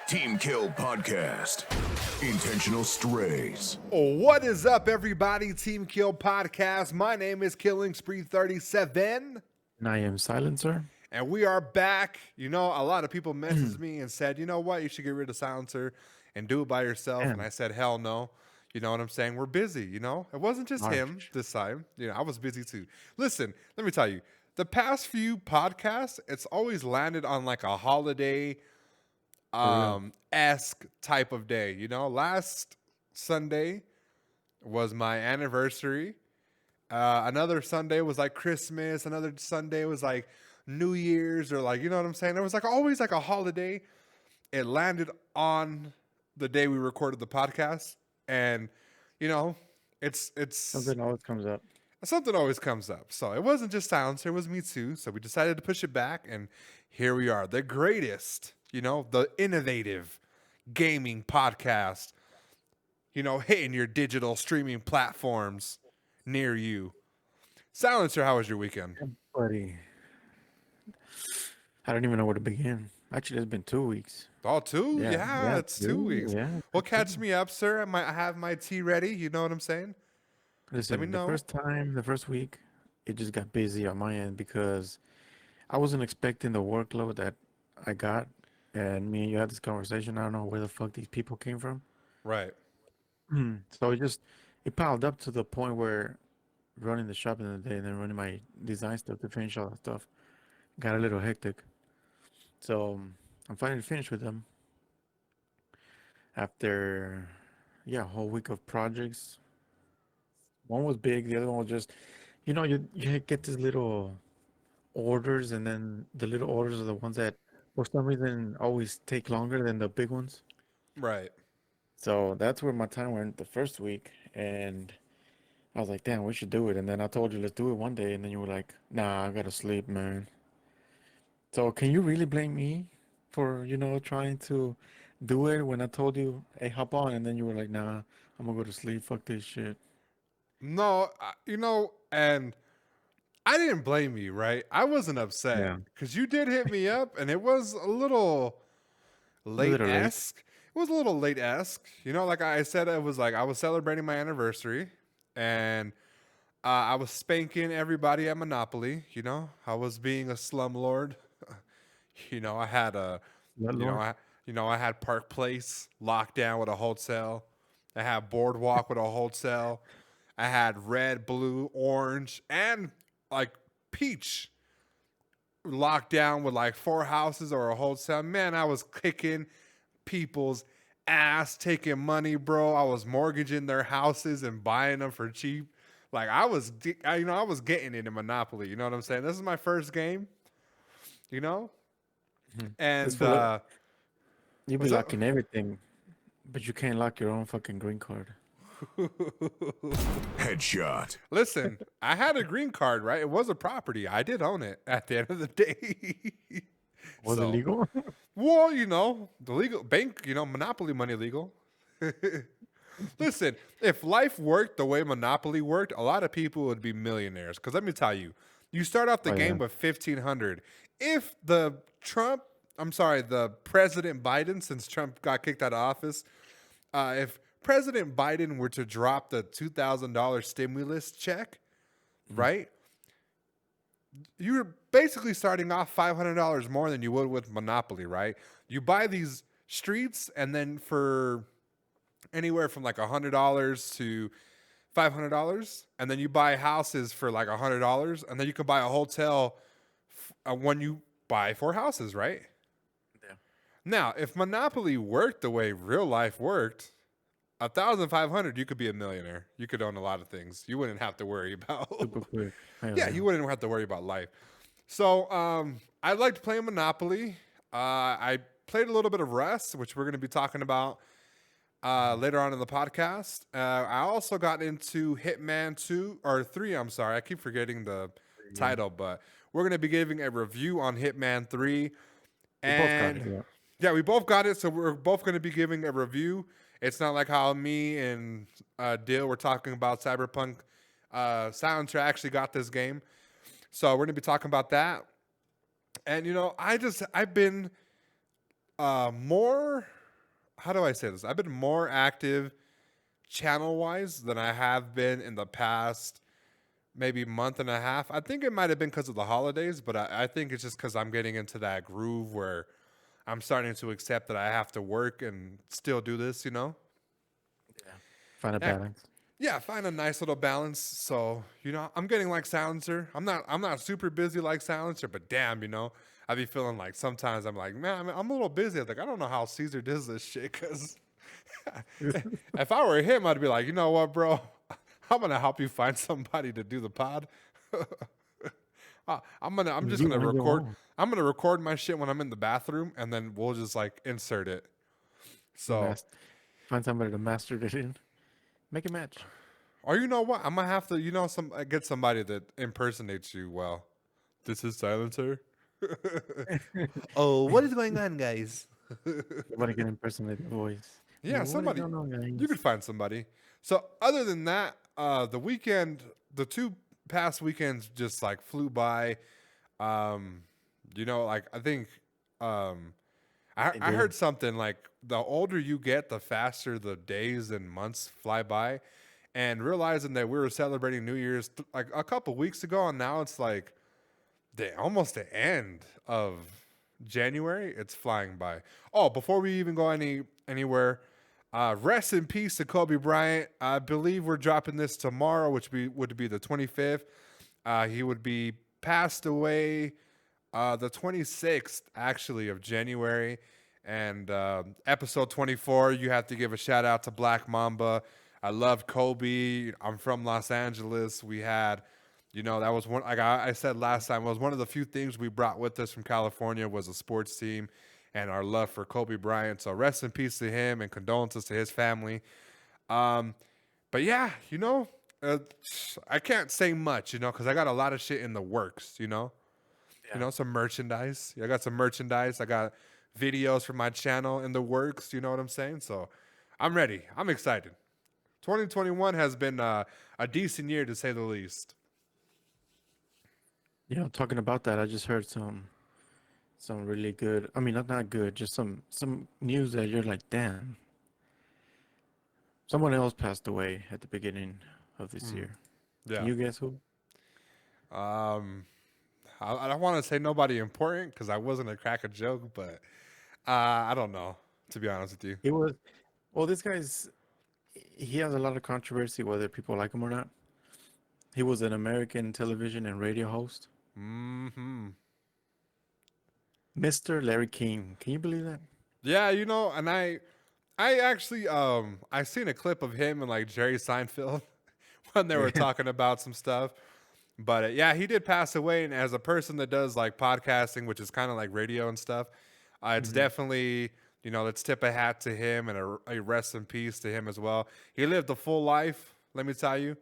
Team Kill Podcast. Intentional Strays. What is up, everybody? Team Kill Podcast. My name is Killing Spree 37. And I am Silencer. And we are back. You know, a lot of people messaged me and said, you know what, you should get rid of Silencer and do it by yourself. Damn. And I said, hell no. You know what I'm saying? We're busy, you know? It wasn't just March. him this time. You know, I was busy too. Listen, let me tell you, the past few podcasts, it's always landed on like a holiday esque type of day. You know, last Sunday was my anniversary. Another Sunday was like Christmas. Another Sunday was like New Year's, or like, you know what I'm saying? There was like always like a holiday. It landed on the day we recorded the podcast, and you know, it's Something always comes up. something always comes up. So it wasn't just Silencer, it was me too. So we decided to push it back, and here we are, the greatest, you know, the innovative gaming podcast, you know, hitting your digital streaming platforms near you. Silencer, how was your weekend? Buddy, I don't even know where to begin. Actually, it's been 2 weeks. Oh, two? Yeah, Yeah, yeah, it's 2 two, weeks. yeah, Well, catch me up, sir. I have my tea ready. You know what I'm saying? Listen, me know. the first week, it just got busy on my end because I wasn't expecting the workload that I got. And me and you had this conversation. I don't know where the fuck these people came from. Right. So it piled up to the point where running the shop in the day and then running my design stuff to finish all that stuff got a little hectic. So I'm finally finished with them after, a whole week of projects. One was big, the other one was just, you get these little orders, and then the little orders are the ones that, for some reason, always take longer than the big ones. Right. So that's where my time went the first week, and I was like, damn, we should do it. And then I told you, let's do it one day, and then you were like, nah, I gotta sleep, man. So can you really blame me for, trying to do it when I told you, hey, hop on, and then you were like, nah, I'm gonna go to sleep, fuck this shit. No, you know, and I didn't blame you, right? I wasn't upset Yeah. because you did hit me up, and it was a little little late. late-esque. It was a little late-esque. You know, like I said, it was like I was celebrating my anniversary, and I was spanking everybody at Monopoly. You know, I was being a slumlord. You know, I had a, That you know, Lord. I had Park Place locked down with a wholesale. I had Boardwalk with a wholesale. I had red, blue, orange, and like peach locked down with like 4 houses or a wholesale. Man, I was kicking people's ass, taking money, bro. I was mortgaging their houses and buying them for cheap. Like I was getting into Monopoly. You know what I'm saying? This is my first game. You know, This and fool, you be what's up? locking everything, but you can't lock your own fucking green card. Headshot. Listen, I had a green card, right? It was a property. I did own it at the end of the day. Was it So, legal? well, you know, the legal bank, you know, Monopoly money legal. Listen, if life worked the way Monopoly worked, a lot of people would be millionaires. Because let me tell you, you start off the Oh, game yeah. with 1,500. If the President Biden, since Trump got kicked out of office, if President Biden were to drop the $2,000 stimulus check, right? You're basically starting off $500 more than you would with Monopoly, right? You buy these streets, and then for anywhere from like $100 to $500, and then you buy houses for like $100, and then you can buy a hotel when you buy 4 houses, right? Yeah. Now, if Monopoly worked the way real life worked, 1,500, you could be a millionaire. You could own a lot of things. You wouldn't have to worry about. Super quick. Hell Yeah, you wouldn't have to worry about life. So I liked playing Monopoly. I played a little bit of Rust, which we're going to be talking about later on in the podcast. I also got into Hitman 2 or 3. I'm sorry. I keep forgetting the title, but we're going to be giving a review on Hitman 3. We both got And it, yeah. yeah, we both got it. So we're both going to be giving a review. It's not like how me and Dill were talking about Cyberpunk. Silencer actually got this game. So we're going to be talking about that. And, you know, I've been More. How do I say this? I've been more active channel wise than I have been in the past maybe month and a half. I think it might have been because of the holidays, but I think it's just because I'm getting into that groove where I'm starting to accept that I have to work and still do this, you know? Find a Yeah, balance. yeah, find a nice little balance. So, I'm getting like Silencer. I'm not super busy like Silencer, but damn, I be feeling like sometimes I'm like, man, I'm a little busy. Like, I don't know how Caesar does this shit because if I were him, I'd be like, you know what, bro? I'm gonna help you find somebody to do the pod. I'm just You gonna on your record. own. I'm gonna record my shit when I'm in the bathroom, and then we'll just like insert it. So, Find somebody to master it in. Make a match. or you know what? I'm gonna have to, get somebody that impersonates you well. This is Silencer. Oh, what is going on, guys? Somebody can impersonate the voice. Yeah, What is somebody. going on, You guys? could find somebody. So other than that, the two past weekends just like flew by. Um, like I think, They I did. heard something like the older you get, the faster the days and months fly by. And realizing that we were celebrating New Year's like a couple weeks ago, and now it's like almost the end of January. It's flying by. Oh, before we even go anywhere, rest in peace to Kobe Bryant. I believe we're dropping this tomorrow, which would be the 25th. He would be passed away the 26th, actually, of January. And episode 24, you have to give a shout out to Black Mamba. I love Kobe. I'm from Los Angeles. We had, that was one, like I said last time, was one of the few things we brought with us from California was a sports team and our love for Kobe Bryant. So rest in peace to him and condolences to his family. Um, but yeah, uh, I can't say much, because I got a lot of shit in the works, Yeah. some merchandise. I got some merchandise. I got videos for my channel in the works. You know what I'm saying? So I'm ready. I'm excited. 2021 has been a decent year to say the least. Talking about that, I just heard some really good. I mean, not good, just some news that you're like, damn. Someone else passed away at the beginning of this Mm, year. Can yeah. you guess who? Um, I don't want to say nobody important because I wasn't to crack a joke, but I don't know, to be honest with you. It was. Well, this guy's. He has a lot of controversy whether people like him or not. He was an American television and radio host, Hmm. Mr. Larry King. Can you believe that? Yeah, and I actually I seen a clip of him and like Jerry Seinfeld when they were Yeah. talking about some stuff. But yeah, he did pass away, and as a person that does like podcasting, which is kind of like radio and stuff, it's Hmm. definitely let's tip a hat to him and a rest in peace to him as well. He lived a full life, let me tell you.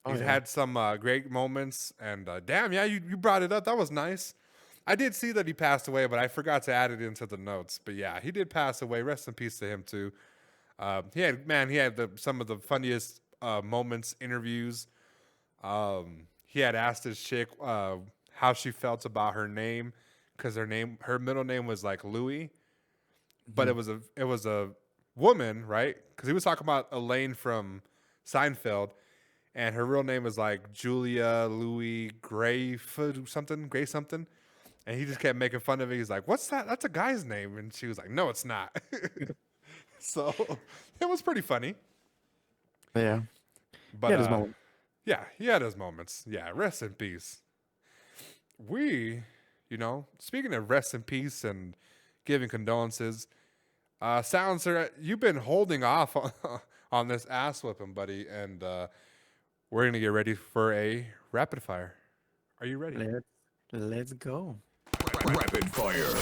Oh He's yeah. had some great moments, and damn, yeah, you brought it up. That was nice. I did see that he passed away, but I forgot to add it into the notes. But yeah, he did pass away. Rest in peace to him too. He had some of the funniest moments, interviews. He had asked his chick how she felt about her name because her middle name was like Louie, but Hmm. it was a woman, right? Because he was talking about Elaine from Seinfeld, and her real name was like Julia Louis Gray something, Gray something. And he just kept making fun of it. He's like, "What's that? That's a guy's name." And she was like, "No, it's not." So it was pretty funny. Yeah. But Yeah. This moment. yeah, he had his moments. Yeah, rest in peace. We, speaking of rest in peace and giving condolences, Silencer, you've been holding off on this ass whipping, buddy, and we're gonna get ready for a rapid fire. Are you ready? Let's go. Rapid fire.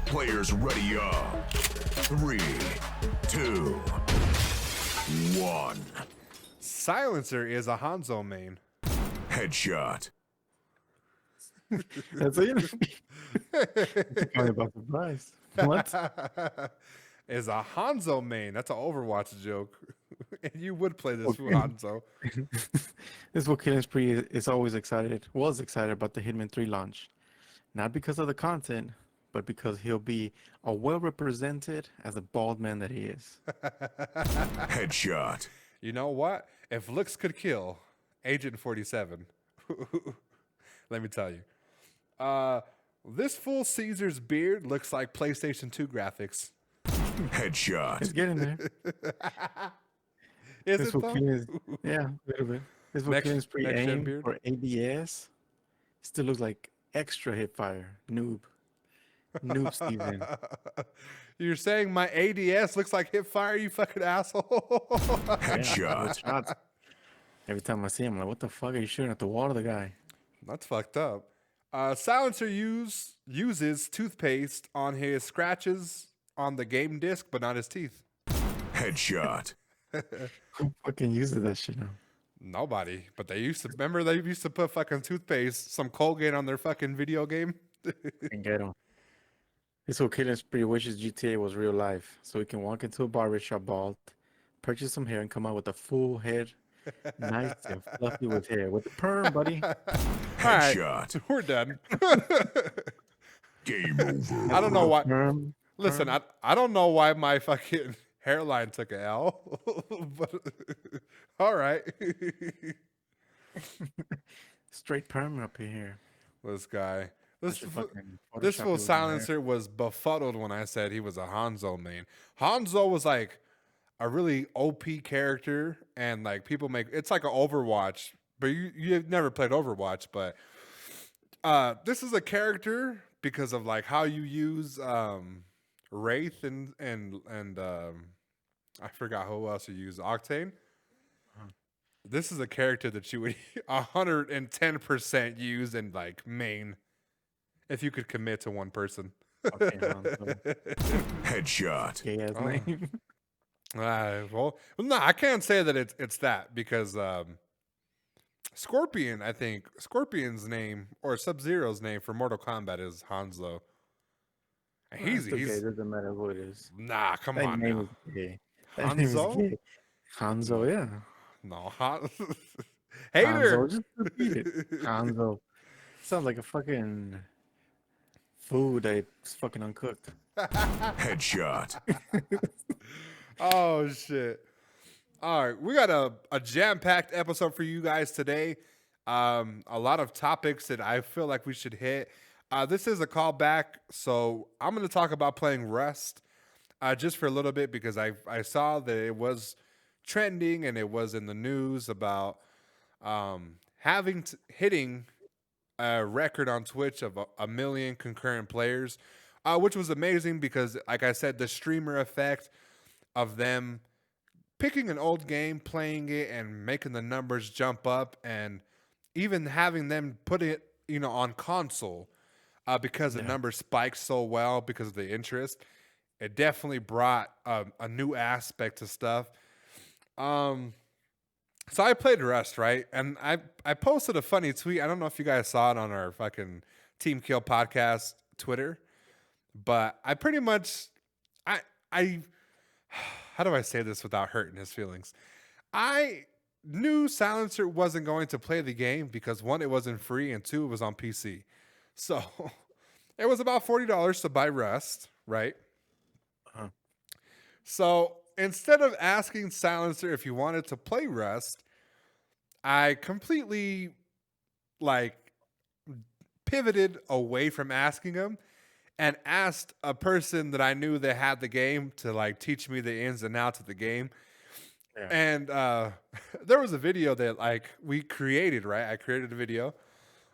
Players ready up. 3, 2, 1. Silencer is a Hanzo main. Headshot. That's it. Talking about the price. What? Is a Hanzo main. That's an Overwatch joke. And you would play this for Okay. Hanzo. This is what Killing Spree is always excited. Was excited about the Hitman 3 launch, not because of the content, but because he'll be a well represented as a bald man that he is. Headshot. You know what? If looks could kill, Agent 47. Let me tell you. This fool Caesar's beard looks like PlayStation 2 graphics. Headshot. It's getting there. Is This it will though? kill his, yeah, a little bit. This will Next- kill his next gen pre-aim beard? for ABS. Still looks like extra hip fire. Noob. Noob Steven. You're saying my ADS looks like hip fire, you fucking asshole? Yeah, Headshot. with shots. Every time I see him, I'm like, what the fuck are you shooting at the wall of the guy? That's fucked up. Silencer uses toothpaste on his scratches on the game disc, but not his teeth. Headshot. Who fucking uses that shit now? Nobody. But they used to remember they used to put fucking toothpaste, some Colgate on their fucking video game. And get him. This whole killing spree wishes GTA was real life, so he can walk into a barbershop bald, purchase some hair, and come out with a full head, nice and fluffy with hair, with the perm, buddy. All Headshot. right, we're done. Game over. I don't know why. Perm. Listen, I don't know why my fucking hairline took a L, but all right. Straight perm up in here. This guy, I should fucking this Photoshop it fool with my hair. silencer was befuddled when I said he was a Hanzo main. Hanzo was like a really OP character, and like people make it's like an Overwatch, but you've never played Overwatch, but this is a character because of like how you use Wraith and I forgot who else you use, Octane. This is a character that you would 110% use in like main if you could commit to one person. Okay, Hanzo. Headshot. Gay ass Oh. name. Well, no, I can't say that it's that because Scorpion, I think Scorpion's name or Sub-Zero's name for Mortal Kombat is Hanzo. And It's okay, he's it doesn't matter who it is. nah, come That on name now. is gay. That name is Hanzo? gay. Hanzo, yeah. No, Hanzo, hater. just repeat it. Hanzo. Sounds like a fucking food that's fucking uncooked. Headshot. Oh shit. All right, we got a jam-packed episode for you guys today. A lot of topics that I feel like we should hit. This is a callback, so I'm going to talk about playing Rust just for a little bit because I saw that it was trending and it was in the news about hitting a record on Twitch of a million concurrent players, which was amazing because, like I said, the streamer effect of them picking an old game, playing it, and making the numbers jump up, and even having them put it, on console because the numbers spiked so well because of the interest. It definitely brought a new aspect to stuff. So I played Rust, right? And I posted a funny tweet. I don't know if you guys saw it on our fucking Team Kill podcast Twitter, but I pretty much I how do I say this without hurting his feelings? I knew Silencer wasn't going to play the game because one, it wasn't free, and two, it was on PC. So it was about $40 to buy Rust, right? Uh-huh. So instead of asking Silencer if he wanted to play Rust, I completely pivoted away from asking him and asked a person that I knew that had the game to teach me the ins and outs of the game. Yeah. And there was a video that we created, right? I created a video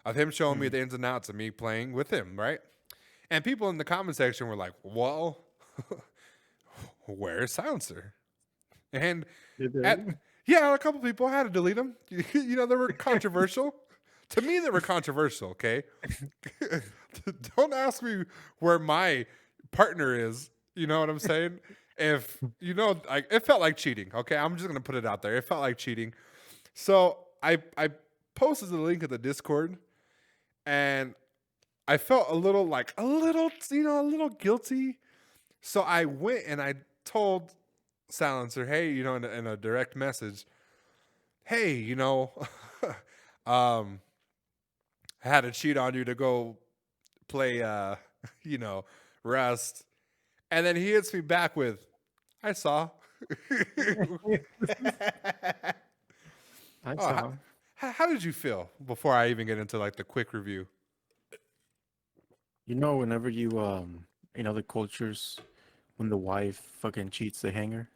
of him showing me the ins and outs of me playing with him, right? And people in the comment section were like, well, where's Silencer? And yeah, a couple people had to delete them. They were controversial. To me, they were controversial, okay? Don't ask me where my partner is. You know what I'm saying? If, it felt like cheating, okay? I'm just going to put it out there. It felt like cheating. So I posted the link of the Discord, and I felt a little guilty. So I went and I told Silencer, hey, in a direct message, hey, I had to cheat on you to go play you know, Rust. And then he hits me back with, I saw. I Oh, saw. how did you feel before I even get into like the quick review? You know, whenever you in other cultures, when the wife fucking cheats the hanger,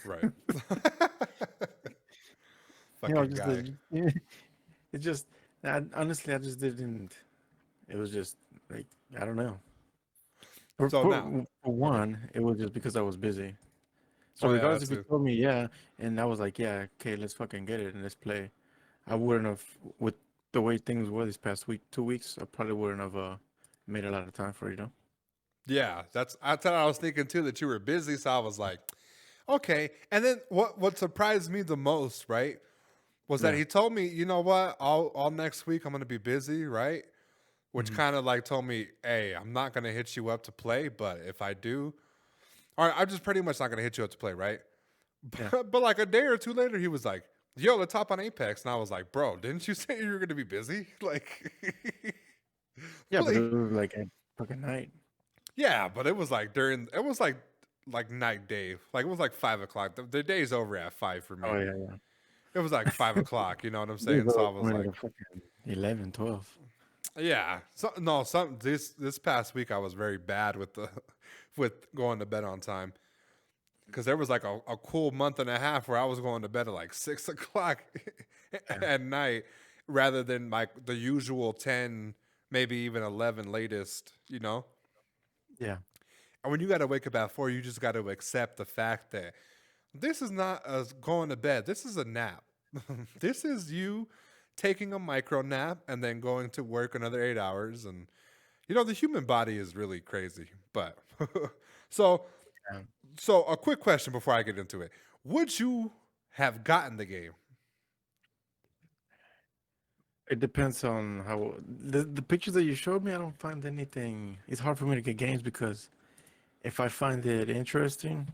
Right. you know, Fucking just guy. the, it just, honestly, I just didn't. It was just like I don't know. For, So for, now, for okay. one, it was just because I was busy. So Oh yeah, regardless that's if you it. told me yeah, and I was like, yeah, okay, let's fucking get it and let's play. I wouldn't have, with the way things were this past week, 2 weeks, I probably wouldn't have made a lot of time for it, you know? Yeah, that's what I was thinking too, that you were busy. So I was like, okay. And then what surprised me the most, right, was that Yeah. he told me, you know what, all next week I'm gonna be busy, right? Which Hmm. kind of like told me, hey, I'm not gonna hit you up to play, but if I do, all right, I'm just pretty much not gonna hit you up to play, right? Yeah. But like a day or two later, he was like, yo, let's hop on Apex. And I was like, bro, didn't you say you were gonna be busy? Like, Yeah, but it like, was like a fucking night. yeah, but it was like it was like night day. Like it was like 5 o'clock. The day's over at 5 for Oh, me. yeah, yeah. It was like 5 o'clock, you know what I'm These saying? So are I was going at like, a fucking 11, 12. yeah. So no, some this past week I was very bad with the with going to bed on time. Because there was like a cool month and a half where I was going to bed at like 6 o'clock Yeah. at night rather than like the usual 10, maybe even 11 latest, you know? Yeah. And when you got to wake up at 4, you just got to accept the fact that this is not us going to bed. This is a nap. This is you taking a micro nap and then going to work another 8 hours. And, you know, the human body is really crazy. But so Yeah. So, a quick question before I get into it: would you have gotten the game? It depends on how the pictures that you showed me. I don't find anything. It's hard for me to get games because if I find it interesting,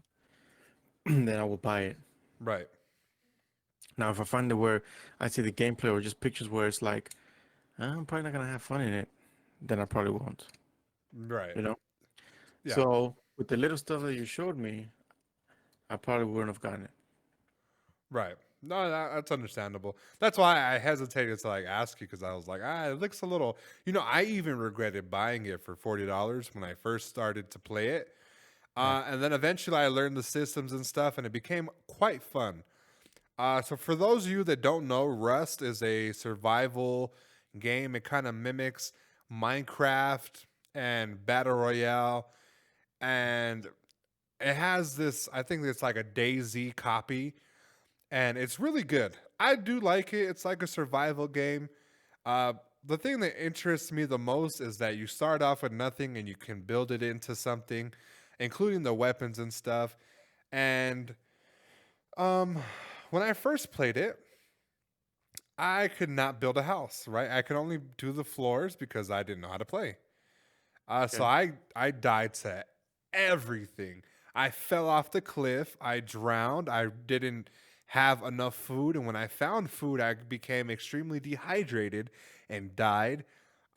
then I will buy it. Right, Now, if I find it where I see the gameplay or just pictures where it's like, I'm probably not gonna have fun in it, then I probably won't. right, You know. yeah, So with the little stuff that you showed me, I probably wouldn't have gotten it. right. No, that's understandable. That's why I hesitated to like ask you because I was like, it looks a little. You know, I even regretted buying it for $40 when I first started to play it, Yeah. and then eventually I learned the systems and stuff, and it became quite fun. So for those of you that don't know, Rust is a survival game. It kind of mimics Minecraft and Battle Royale, and it has this. I think it's like a DayZ copy, and it's really good. I do like it. It's like a survival game. Uh, the thing that interests me the most is that you start off with nothing and you can build it into something, including the weapons and stuff. And um, when I first played it, I could not build a house. Right, I could only do the floors because I didn't know how to play. So Okay. I died to everything. I fell off the cliff. I drowned. I didn't have enough food, and when I found food, I became extremely dehydrated and died.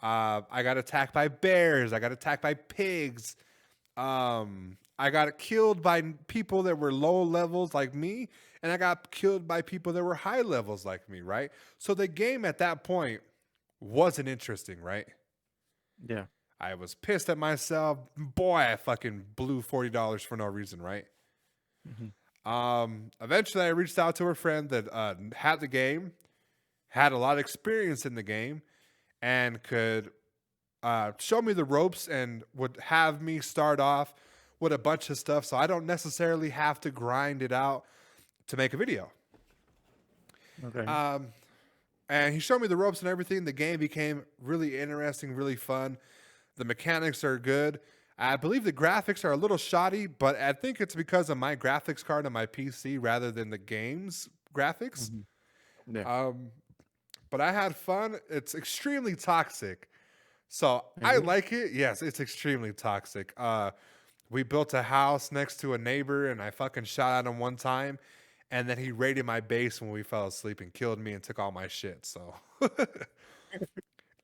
I got attacked by bears. I got attacked by pigs. I got killed by people that were low levels like me, and I got killed by people that were high levels like me. Right. So the game at that point wasn't interesting. Right. Yeah. I was pissed at myself. Boy, I fucking blew $40 for no reason, right? Hmm. Eventually, I reached out to a friend that had the game, had a lot of experience in the game, and could show me the ropes and would have me start off with a bunch of stuff so I don't necessarily have to grind it out to make a video. Okay. Um, and he showed me the ropes and everything. The game became really interesting, really fun. The mechanics are good. I believe the graphics are a little shoddy, but I think it's because of my graphics card on my PC rather than the game's graphics. Hmm. Yeah. Um, but I had fun. It's extremely toxic. So Is I it? like it. Yes, it's extremely toxic. We built a house next to a neighbor and I fucking shot at him one time. And then he raided my base when we fell asleep and killed me and took all my shit. So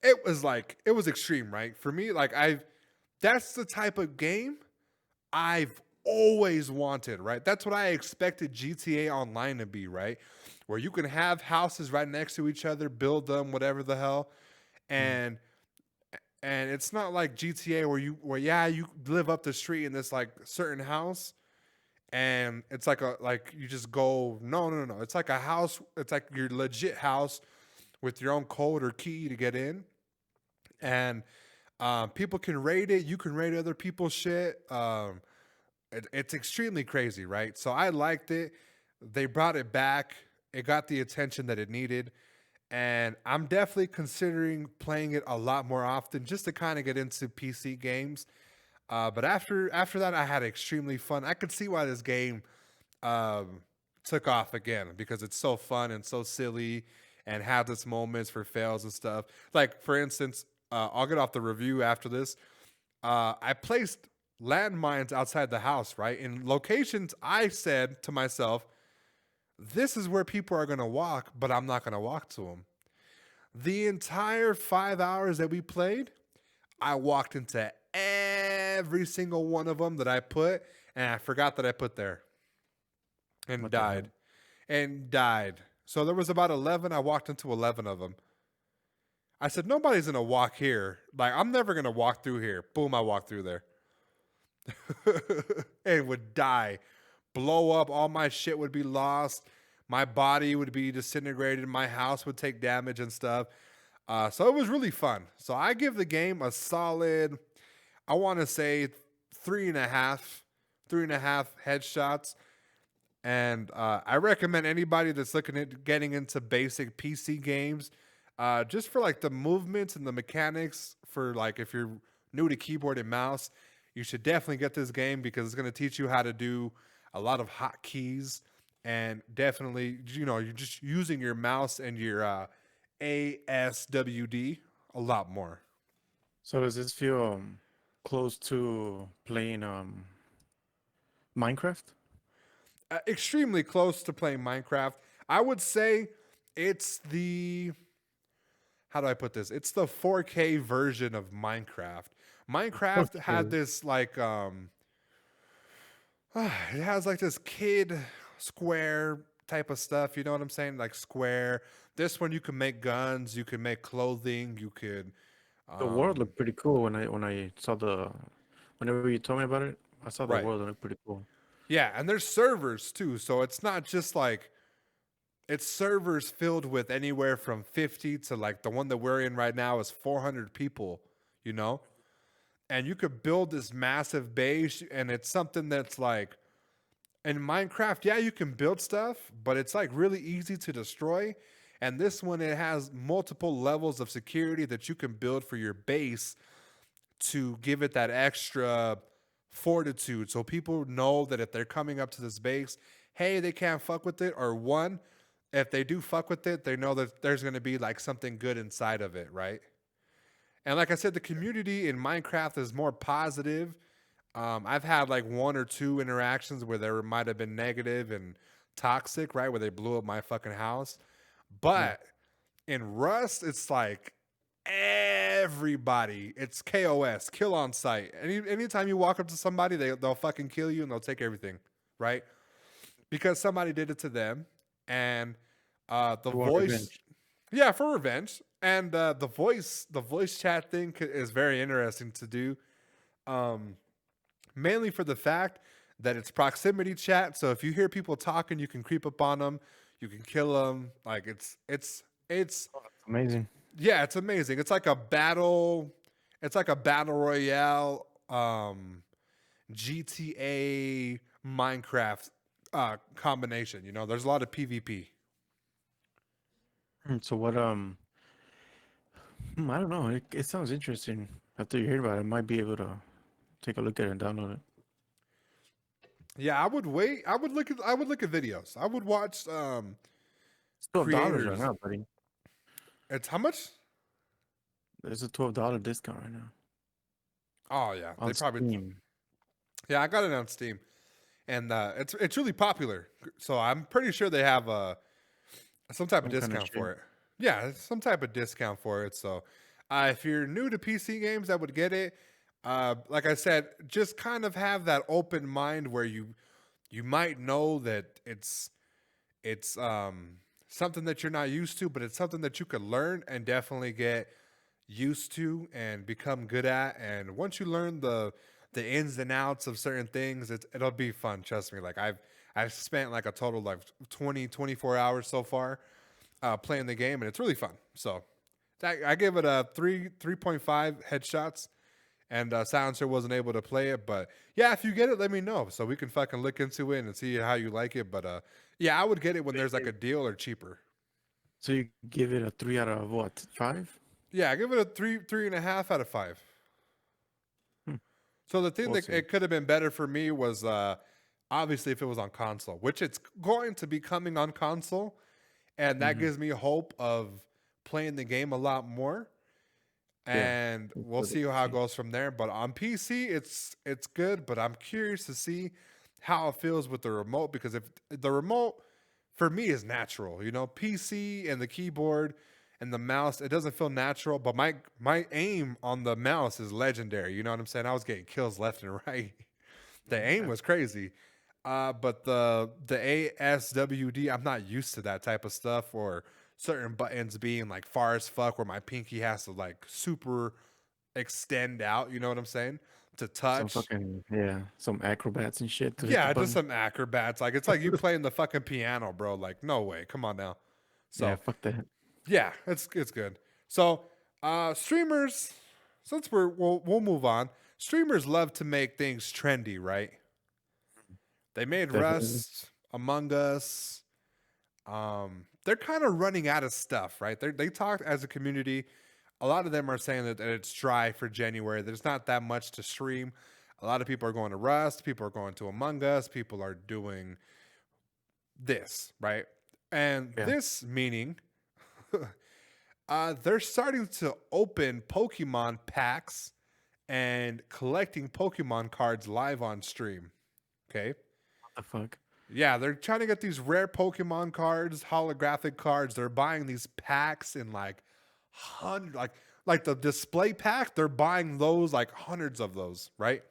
it was extreme, right? For me, like that's the type of game I've always wanted, right? That's what I expected GTA Online to be, right? Where you can have houses right next to each other, build them, whatever the hell. Mm. And it's not like GTA where you live up the street in this like certain house and it's like you just go no. It's like a house, it's like your legit house with your own code or key to get in. And people can raid it, you can raid other people's shit. It's extremely crazy, right? So I liked it. They brought it back. It got the attention that it needed. And I'm definitely considering playing it a lot more often just to kind of get into PC games. But after that, I had extremely fun. I could see why this game took off again because it's so fun and so silly and has its moments for fails and stuff. Like, for instance, I'll get off the review after this. I placed landmines outside the house, right? In locations I said to myself, this is where people are going to walk, but I'm not going to walk to them. The entire 5 hours that we played, I walked into every single one of them that I put, and I forgot that I put there and What the hell? died. So there was about 11. I walked into 11 of them. I said, nobody's going to walk here. Like, I'm never going to walk through here. Boom, I walked through there. And would die. Blow up. All my shit would be lost. My body would be disintegrated. My house would take damage and stuff. So it was really fun. So I give the game a solid, I want to say 3.5 headshots. And I recommend anybody that's looking at getting into basic PC games, just for like the movements and the mechanics, for like if you're new to keyboard and mouse, you should definitely get this game because it's going to teach you how to do a lot of hotkeys and definitely, you're just using your mouse and your ASWD a lot more. So does this feel close to playing Minecraft? Extremely close to playing Minecraft. I would say it's the, how do I put this? It's the 4K version of Minecraft. Minecraft had Okay. this like it has like this kid square type of stuff, you know what I'm saying? Like square. This one you can make guns, you can make clothing, you could The world um looked pretty cool when I saw whenever you told me about it, I saw the right. world. It looked pretty cool. Yeah, and there's servers too. So it's not just like, it's servers filled with anywhere from 50 to like the one that we're in right now is 400 people, you know? And you could build this massive base, and it's something that's like, in Minecraft, yeah, you can build stuff, but it's like really easy to destroy. And this one, it has multiple levels of security that you can build for your base to give it that extra fortitude. So people know that if they're coming up to this base, hey, they can't fuck with it. Or one, if they do fuck with it, they know that there's going to be like something good inside of it, right? And like I said, the community in Minecraft is more positive. I've had like one or two interactions where there might have been negative and toxic, right? Where they blew up my fucking house. Yeah. But in Rust, it's like everybody. It's KOS, kill on sight. Anytime you walk up to somebody, they'll fucking kill you and they'll take everything, right? Because somebody did it to them. And the You want voice, revenge? yeah, for revenge. And the voice chat thing is very interesting to do. Um, Mainly for the fact that it's proximity chat. So if you hear people talking, you can creep up on them, you can kill them. Like it's Oh, that's amazing. yeah, it's amazing. It's like a battle. It's like a battle royale. GTA Minecraft combination. There's a lot of PvP. So what I don't know. It sounds interesting. After you hear about it, I might be able to take a look at it and download it. Yeah, I would wait. I would look at videos. I would watch It's $12 right creators. now, buddy. It's how much? There's a $12 discount right now Oh yeah, they on probably. Steam. Yeah, I got it on Steam, and it's really popular. So I'm pretty sure they have some type of Some kind of discount shit. for it. Yeah, some type of discount for it. So if you're new to PC games, I would get it. Like I said, just kind of have that open mind where you might know that it's something that you're not used to, but it's something that you could learn and definitely get used to and become good at. And once you learn the ins and outs of certain things, it'll be fun. Trust me. Like I've spent like a total of like 24 hours so far playing the game, and it's really fun. So I give it a 3.5 headshots. And Silencer wasn't able to play it, but yeah, if you get it, let me know so we can fucking look into it and see how you like it. But yeah, I would get it when there's like a deal or cheaper. So you give it a 3 out of what? 5? Yeah, I give it a 3.5 out of 5. Hmm. So the thing We'll that see. it could have been better for me was obviously if it was on console, which it's going to be coming on console, and that Mhm. gives me hope of playing the game a lot more. Yeah. And That's we'll for the see how it PC. goes from there. But on PC, it's good. But I'm curious to see how it feels with the remote because if the remote for me is natural, PC and the keyboard and the mouse, it doesn't feel natural. But my aim on the mouse is legendary. You know what I'm saying? I was getting kills left and right. The aim Yeah. was crazy. But the ASWD, I'm not used to that type of stuff or certain buttons being like far as fuck where my pinky has to like super extend out, you know what I'm saying? To Some touch. fucking some acrobats and shit to hit the Yeah, just button. some acrobats. Like it's like you playing the fucking piano, bro. Like, no way. Come on now. Yeah, So fuck that. yeah, it's good. So streamers, since we'll move on. Streamers love to make things trendy, right? They made Definitely. Rust, Among Us. They're kind of running out of stuff, right? They talked as a community. A lot of them are saying that it's dry for January. There's not that much to stream. A lot of people are going to Rust. People are going to Among Us. People are doing this, right? And Yeah. this meaning, they're starting to open Pokemon packs and collecting Pokemon cards live on stream. Okay. What the fuck? Yeah, they're trying to get these rare Pokemon cards, holographic cards. They're buying these packs in like hundred, like the display pack. They're buying those like hundreds of those, right?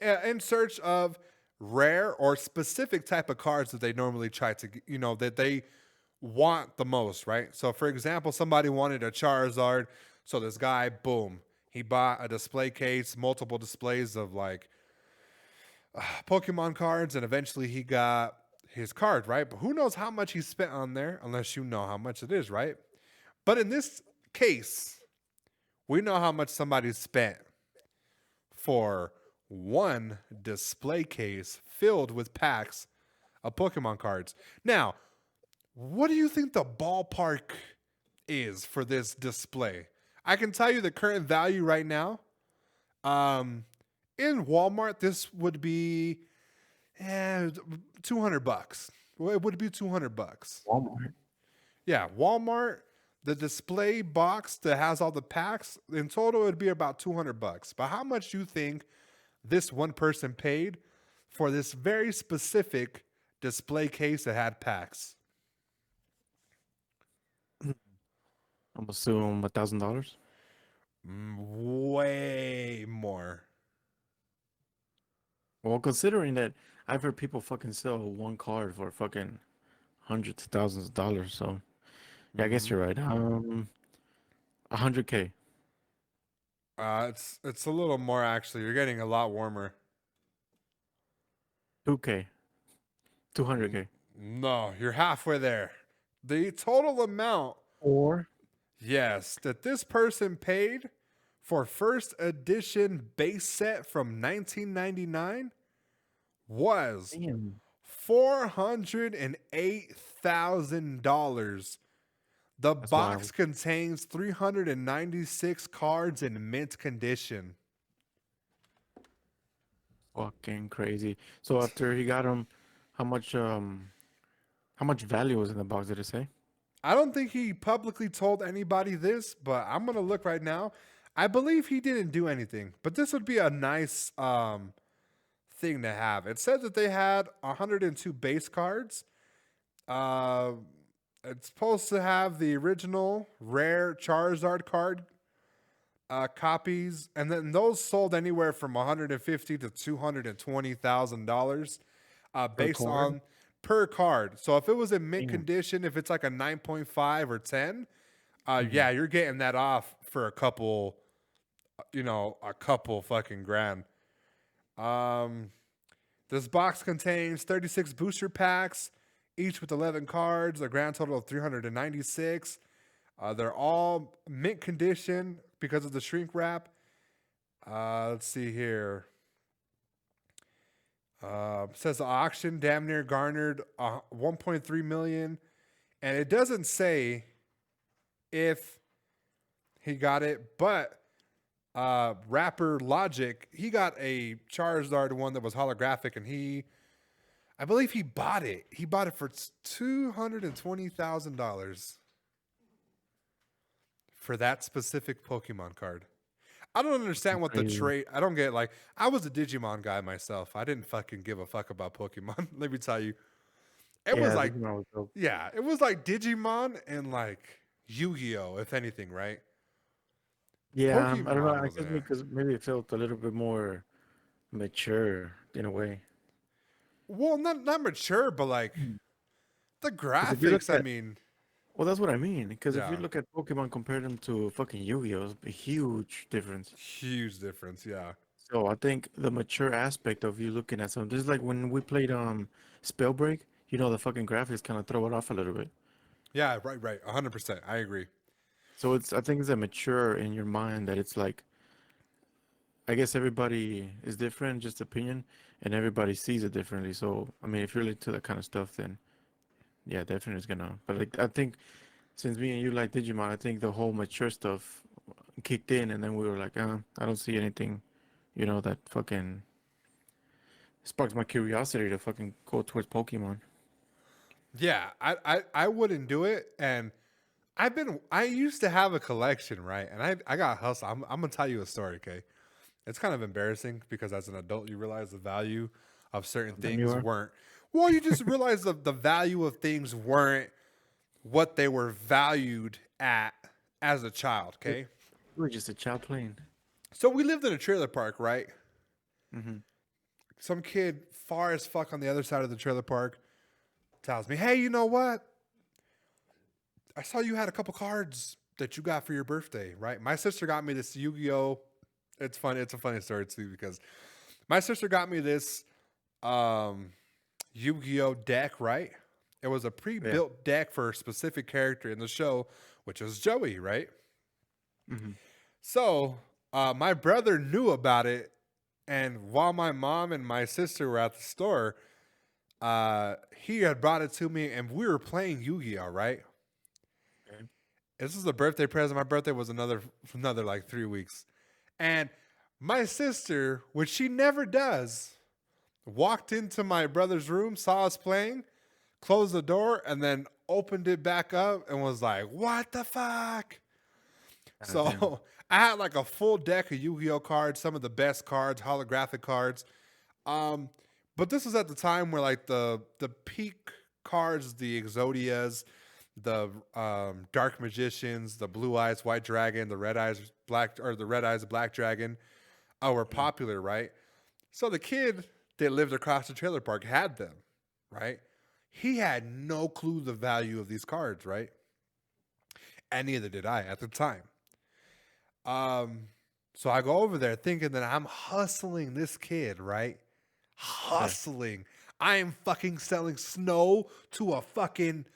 In search of rare or specific type of cards that they normally try to, that they want the most, right? So, for example, somebody wanted a Charizard, so this guy, boom, he bought a display case, multiple displays of like Pokemon cards, and eventually he got his card, right? But who knows how much he spent on there unless you know how much it is, right? But in this case, we know how much somebody spent for one display case filled with packs of Pokemon cards. Now, what do you think the ballpark is for this display? I can tell you the current value right now. Um, in Walmart, this would be 200 bucks. Well, it would be 200 bucks. Walmart. Yeah, Walmart, the display box that has all the packs, in total it would be about 200 bucks. But how much do you think this one person paid for this very specific display case that had packs? I'm assuming $1,000. Way more. Well, considering that I've heard people fucking sell one card for fucking hundreds of thousands of dollars, so yeah, I guess Mm-hmm. you're right. 100K. It's a little more actually. You're getting a lot warmer. 2K. 200K. No, you're halfway there. The total amount, Or yes, that this person paid for first edition base set from 1999 was damn, $408,000. The that's box wild. contains 396 cards in mint condition. Fucking crazy. So after he got them, how much value was in the box, did it say? I don't think he publicly told anybody this, but I'm gonna look right now. I believe he didn't do anything, but this would be a nice thing to have. It said that they had 102 base cards. Uh, it's supposed to have the original rare Charizard card copies, and then those sold anywhere from $150 to $220,000 Per based card? on per card. So if it was in mint Damn. condition, if it's like a 9.5 or 10, Mhm. yeah, you're getting that off for a couple, a couple fucking grand. Um, this box contains 36 booster packs, each with 11 cards, a grand total of 396. They're all mint condition because of the shrink wrap. Let's see here. Says the auction damn near garnered 1.3 million, and it doesn't say if he got it, but rapper Logic, he got a Charizard one that was holographic, and I believe he bought it. He bought it for $220,000 for that specific Pokemon card. I don't understand what the Crazy. trade. I don't get like. I was a Digimon guy myself. I didn't fucking give a fuck about Pokemon. Let me tell you, it was Yeah, like, Digimon was dope. yeah, it was like Digimon and like Yu-Gi-Oh, if anything, right? Yeah, I don't know. Pokemon I was guess there. because maybe it felt a little bit more mature in a way. Well, not mature, but like the Because if you look graphics. I at, mean, well, that's what I mean. Because if you yeah, look at Pokemon, compare them to fucking Yu-Gi-Oh, it's a huge difference. huge difference. Yeah, So I think the mature aspect of you looking at something, this is like when we played Spellbreak. The fucking graphics kind of throw it off a little bit. yeah, right, 100%. I agree. So I think it's a mature in your mind that it's like, I guess everybody is different, just opinion, and everybody sees it differently. So I mean, if you're into that kind of stuff, then yeah, definitely it's gonna. But like, I think since me and you like Digimon, I think the whole mature stuff kicked in, and then we were like, I don't see anything, that fucking sparks my curiosity to fucking go towards Pokemon. Yeah, I wouldn't do it, and I used to have a collection, right? And I got hustled. I'm gonna tell you a story, okay? It's kind of embarrassing because as an adult, you realize the value of certain Then you things are. weren't. Well, you just realize the value of things weren't what they were valued at as a child, You okay? were just a child playing. So we lived in a trailer park, right? Mm-hmm. Some kid far as fuck on the other side of the trailer park tells me, "Hey, you know what? I saw you had a couple cards that you got for your birthday, right?" My sister got me this Yu-Gi-Oh. It's fun. It's a funny story too because my sister got me this um, Yu-Gi-Oh deck, right? It was a Yeah. pre-built deck for a specific character in the show, which was Joey, right? Mm-hmm. So my brother knew about it, and while my mom and my sister were at the store, he had brought it to me, and we were playing Yu-Gi-Oh, right? Okay. This is a birthday present. My birthday was another like 3 weeks. And my sister, which she never does, walked into my brother's room, saw us playing, closed the door, and then opened it back up and was like, "What the fuck?" God damn. So I had like a full deck of Yu-Gi-Oh cards, some of the best cards, holographic cards. Um, but this was at the time where like the peak cards, the Exodias, the Dark Magicians, the Blue Eyes White Dragon, the Red Eyes Black Dragon, were Mhm. popular, right? So the kid that lived across the trailer park had them, right? He had no clue the value of these cards, right? And neither did I at the time. Um, so I go over there thinking that I'm hustling this kid, right? Yeah. Hustling. I am fucking selling snow to a fucking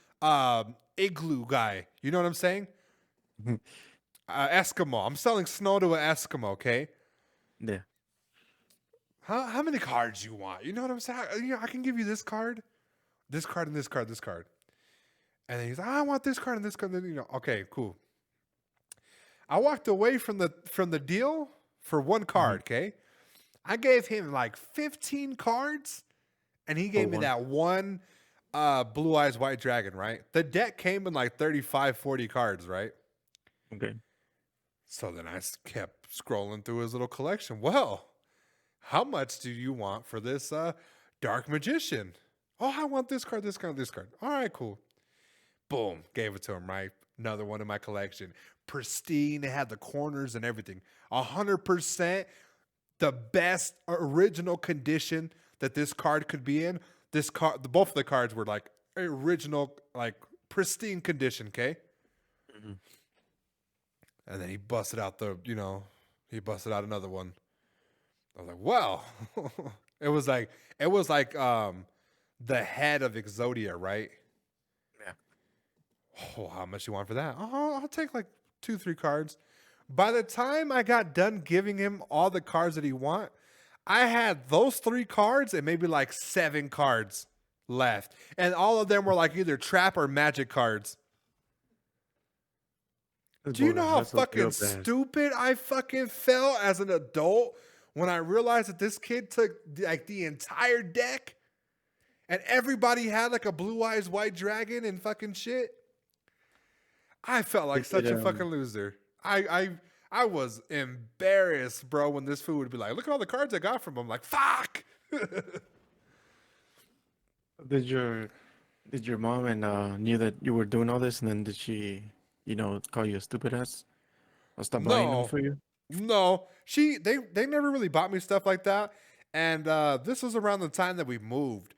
igloo guy. You know what I'm saying? Eskimo. I'm selling snow to an Eskimo. Okay. Yeah. How many cards you want? You know what I'm saying? I can give you this card, this card, and this card, this card. And then he's like, I want this card and this card. And then, okay, cool. I walked away from the deal for one Mm-hmm. card. Okay. I gave him like 15 cards, and he For gave me one. that one Blue Eyes White Dragon, right? The deck came in like 35, 40 cards, right? Okay. So then I kept scrolling through his little collection. Well, how much do you want for this Dark Magician? Oh, I want this card, this card, this card. All right, cool. Boom, gave it to him, right? Another one in my collection. pristine. It had the corners and everything. 100% the best original condition that this card could be in. This card, both of the cards were like original, like pristine condition. Okay. And then he busted out he busted out another one. I was like, well, it was like the head of Exodia, right? Yeah. Oh, how much you want for that? Oh, I'll take like 2-3 cards. By the time I got done giving him all the cards that he want, I had those 3 cards and maybe like 7 cards left. And all of them were like either trap or magic cards. Do you know how fucking stupid I fucking felt as an adult when I realized that this kid took like the entire deck and everybody had like a Blue Eyes White Dragon and fucking shit? I felt like such a fucking loser. I was embarrassed, bro, when this fool would be like, look at all the cards I got from him. Like, fuck. Did your mom and knew that you were doing all this, and then did she, call you a stupid ass? Or stop buying them for you? No. They never really bought me stuff like that. And this was around the time that we moved.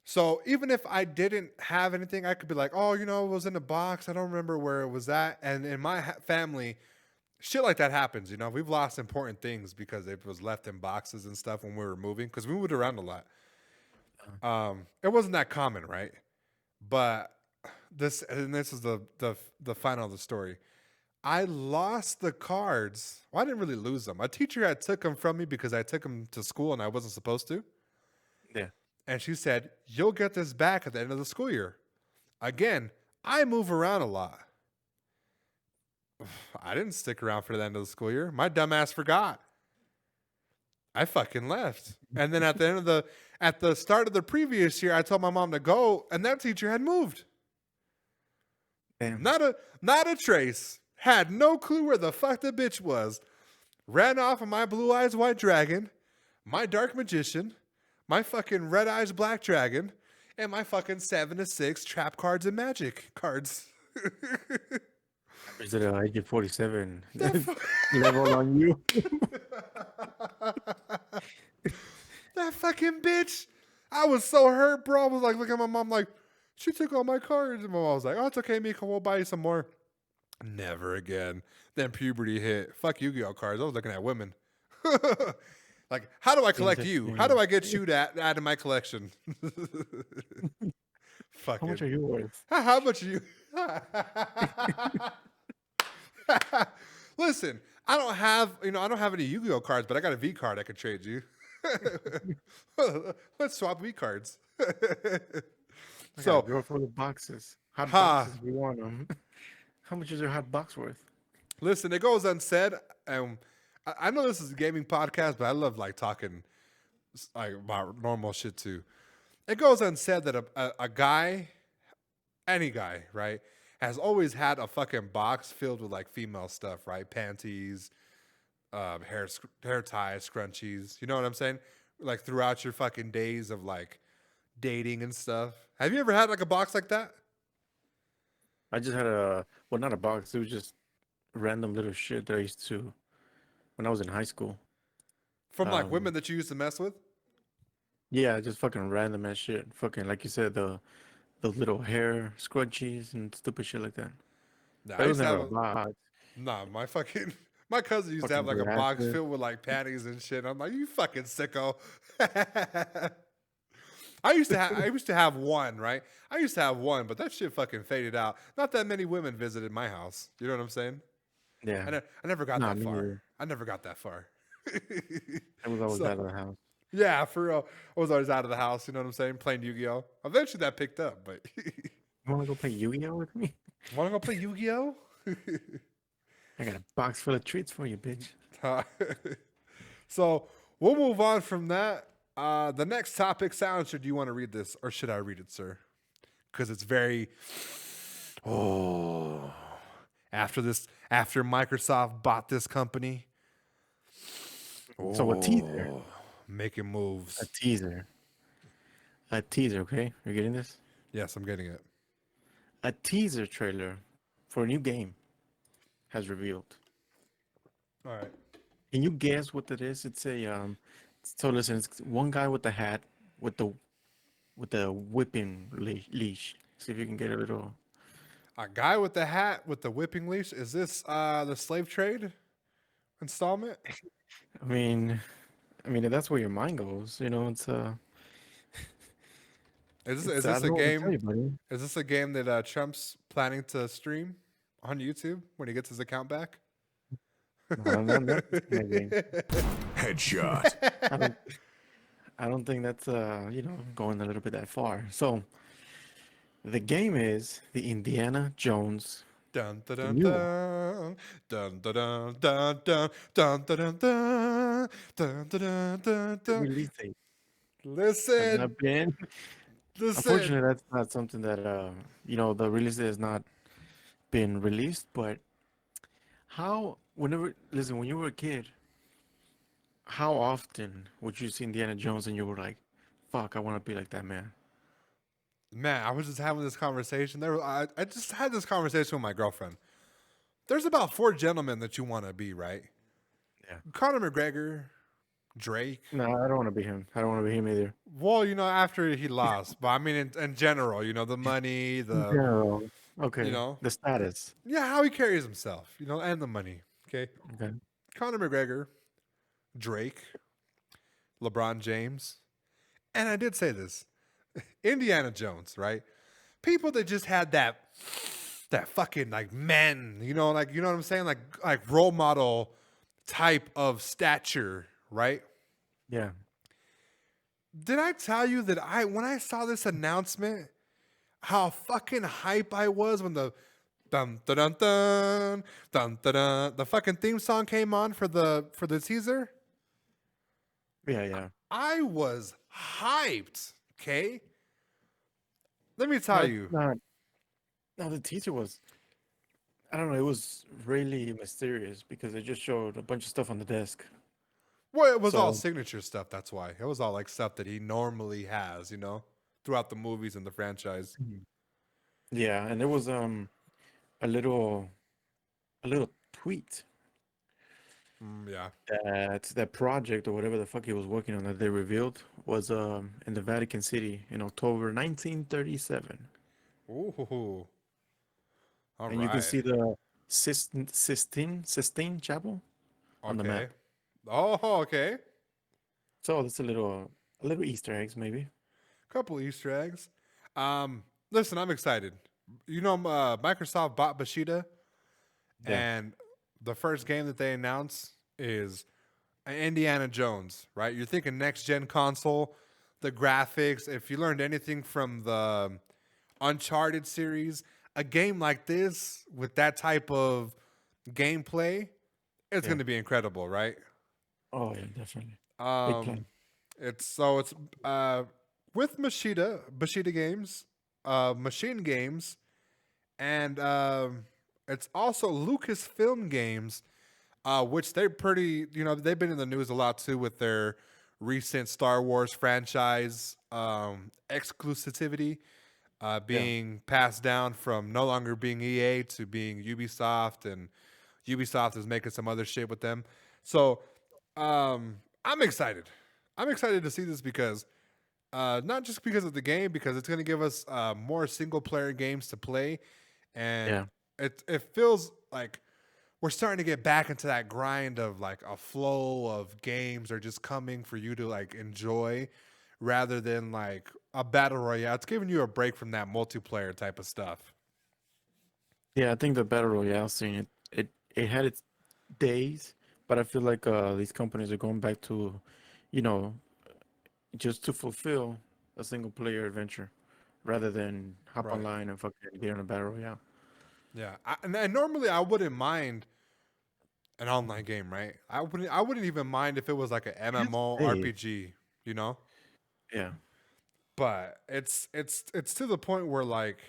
So even if I didn't have anything, I could be like, oh, it was in a box. I don't remember where it was at. And in my family, shit like that happens. We've lost important things because it was left in boxes and stuff when we were moving, because we moved around a lot. It wasn't that common, right? But this is the final of the story. I lost the cards. Well, I didn't really lose them. A teacher had took them from me because I took them to school and I wasn't supposed to. Yeah. And she said, you'll get this back at the end of the school year. Again, I move around a lot. I didn't stick around for the end of the school year. My dumb ass forgot. I fucking left. And then at the start of the previous year, I told my mom to go, and that teacher had moved. Damn. Not a trace. Had no clue where the fuck the bitch was. Ran off of my Blue Eyes White Dragon, my Dark Magician, my fucking Red Eyes Black Dragon, and my fucking 7-6 trap cards and magic cards. Is it an IG-47 level on you? That fucking bitch. I was so hurt, bro. I was like, look at my mom like, she took all my cards. And my mom was like, oh, it's okay, Mika. We'll buy you some more. Never again. Then puberty hit. Fuck Yu-Gi-Oh cards. I was looking at women. Like, how do I collect you? How do I get you to add to my collection? Fucking. How much are you worth? How much are you? Listen, I don't have any Yu-Gi-Oh cards, but I got a V card I could trade you. Let's swap V cards. So go for the boxes. Hot boxes, we want them. How much is your hot box worth? Listen, it goes unsaid. I know this is a gaming podcast, but I love like talking like about normal shit too. It goes unsaid that a guy, any guy, right, has always had a fucking box filled with like female stuff, right? Panties, hair ties, scrunchies. You know what I'm saying? Like throughout your fucking days of like dating and stuff. Have you ever had like a box like that? I just had not a box. It was just random little shit that I used to when I was in high school. From like women that you used to mess with? Yeah, just fucking random ass shit. Fucking, like you said, the little hair scrunchies and stupid shit like that. Nah, But it was never a box. Nah, my cousin used to have like a box filled with like panties and shit. I'm like, you fucking sicko. I used to have one, right? I used to have one, but that shit fucking faded out. Not that many women visited my house. You know what I'm saying? Yeah. I never got that far. I never got that far. I was always out of the house. Yeah, for real. I was always out of the house, you know what I'm saying? Playing Yu-Gi-Oh! Eventually that picked up, but you wanna go play Yu-Gi-Oh with me? Wanna go play Yu-Gi-Oh? I got a box full of treats for you, bitch. So we'll move on from that. The next topic, Silencer, do you want to read this or should I read it, sir? Because it's very after Microsoft bought this company. So a teaser. Making moves. A teaser, okay? You're getting this? Yes, I'm getting it. A teaser trailer for a new game. has revealed. All right. Can you guess what that is? It's a So listen, it's one guy with the hat with the whipping leash. See if you can get a little. A guy with the hat with the whipping leash. Is this the slave trade installment? I mean, if that's where your mind goes. Is I this don't a know what to tell game? you, buddy. Is this a game that Trump's planning to stream on YouTube when he gets his account back? No, not this kind of game. Headshot. I don't I don't think that's going a little bit that far. So the game is the Indiana Jones, Dun dun the dun new one. dun dun dun dun dun dun dun dun dun dun dun dun dun The dun. release date has Listen, not been. listen. Unfortunately, that's not something that the release date has not been released. But when you were a kid, how often would you see Indiana Jones and you were like, "Fuck, I want to be like that man." Man, I was just having this conversation. I just had this conversation with my girlfriend. There's about four gentlemen that you want to be, right? Yeah. Conor McGregor, Drake. No, I don't want to be him. I don't want to be him either. Well, after he lost, but I mean, in general, the money, In general, you okay, know, the status. yeah, how he carries himself, and the money. Okay, Okay. Conor McGregor, Drake, LeBron James, and I did say this, Indiana Jones, right? People that just had that fucking like men, like you know what I'm saying, like role model type of stature, right? Yeah. Did I tell you that when I saw this announcement, how fucking hype I was when the dun dun dun dun dun dun, dun the fucking theme song came on for the teaser? Yeah. Yeah. I was hyped. Okay, let me tell But you. not. No, the teaser was. I don't know. It was really mysterious because they just showed a bunch of stuff on the desk. Well, it was all So signature stuff. That's why it was all like stuff that he normally has, throughout the movies and the franchise. Mhm. Yeah, and there was a little tweet Yeah. that project or whatever the fuck he was working on that they revealed was in the Vatican City in October 1937, Ooh. All and you can right. see the Sistine Chapel on the Okay. map. Oh, okay. So that's a little Easter eggs maybe. Couple Easter eggs. Listen, I'm excited. Microsoft bought Bashida, Yeah, and the first game that they announced is Indiana Jones. Right? You're thinking next gen console, the graphics. If you learned anything from the Uncharted series, a game like this with that type of gameplay, it's yeah. going to be incredible, right? Oh yeah, definitely. Big Um, plan. it's with Machida Games, Machine Games, and it's also Lucasfilm Games, which they're pretty. They've been in the news a lot too with their recent Star Wars franchise exclusivity. Yeah. Being passed down from no longer being EA to being Ubisoft, and Ubisoft is making some other shit with them. So I'm excited. I'm excited to see this because not just because of the game, because it's going to give us more single player games to play, and Yeah. it feels like we're starting to get back into that grind of like a flow of games are just coming for you to like enjoy rather than like a battle royale. It's giving you a break from that multiplayer type of stuff. Yeah, I think the battle royale scene it had its days, but I feel like these companies are going back to, you know, just to fulfill a single player adventure rather than hop Right. online and fucking get on a battle royale. Yeah. And normally I wouldn't mind an online game, right? I wouldn't even mind if it was like an It's MMO big. RPG, you know? Yeah. But it's to the point where like,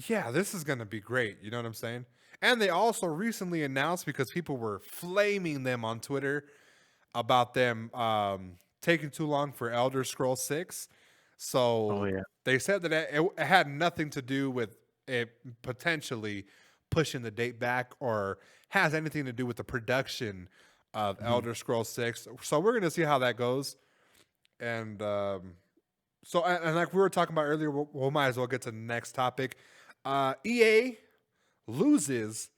yeah, this is gonna be great. You know what I'm saying? And they also recently announced, because people were flaming them on Twitter about them taking too long for Elder Scrolls 6. Oh So yeah. they said that it had nothing to do with it potentially pushing the date back or has anything to do with the production of Hmm. Elder Scrolls 6. So we're gonna see how that goes. And and like we were talking about earlier, we might as well get to the next topic. EA loses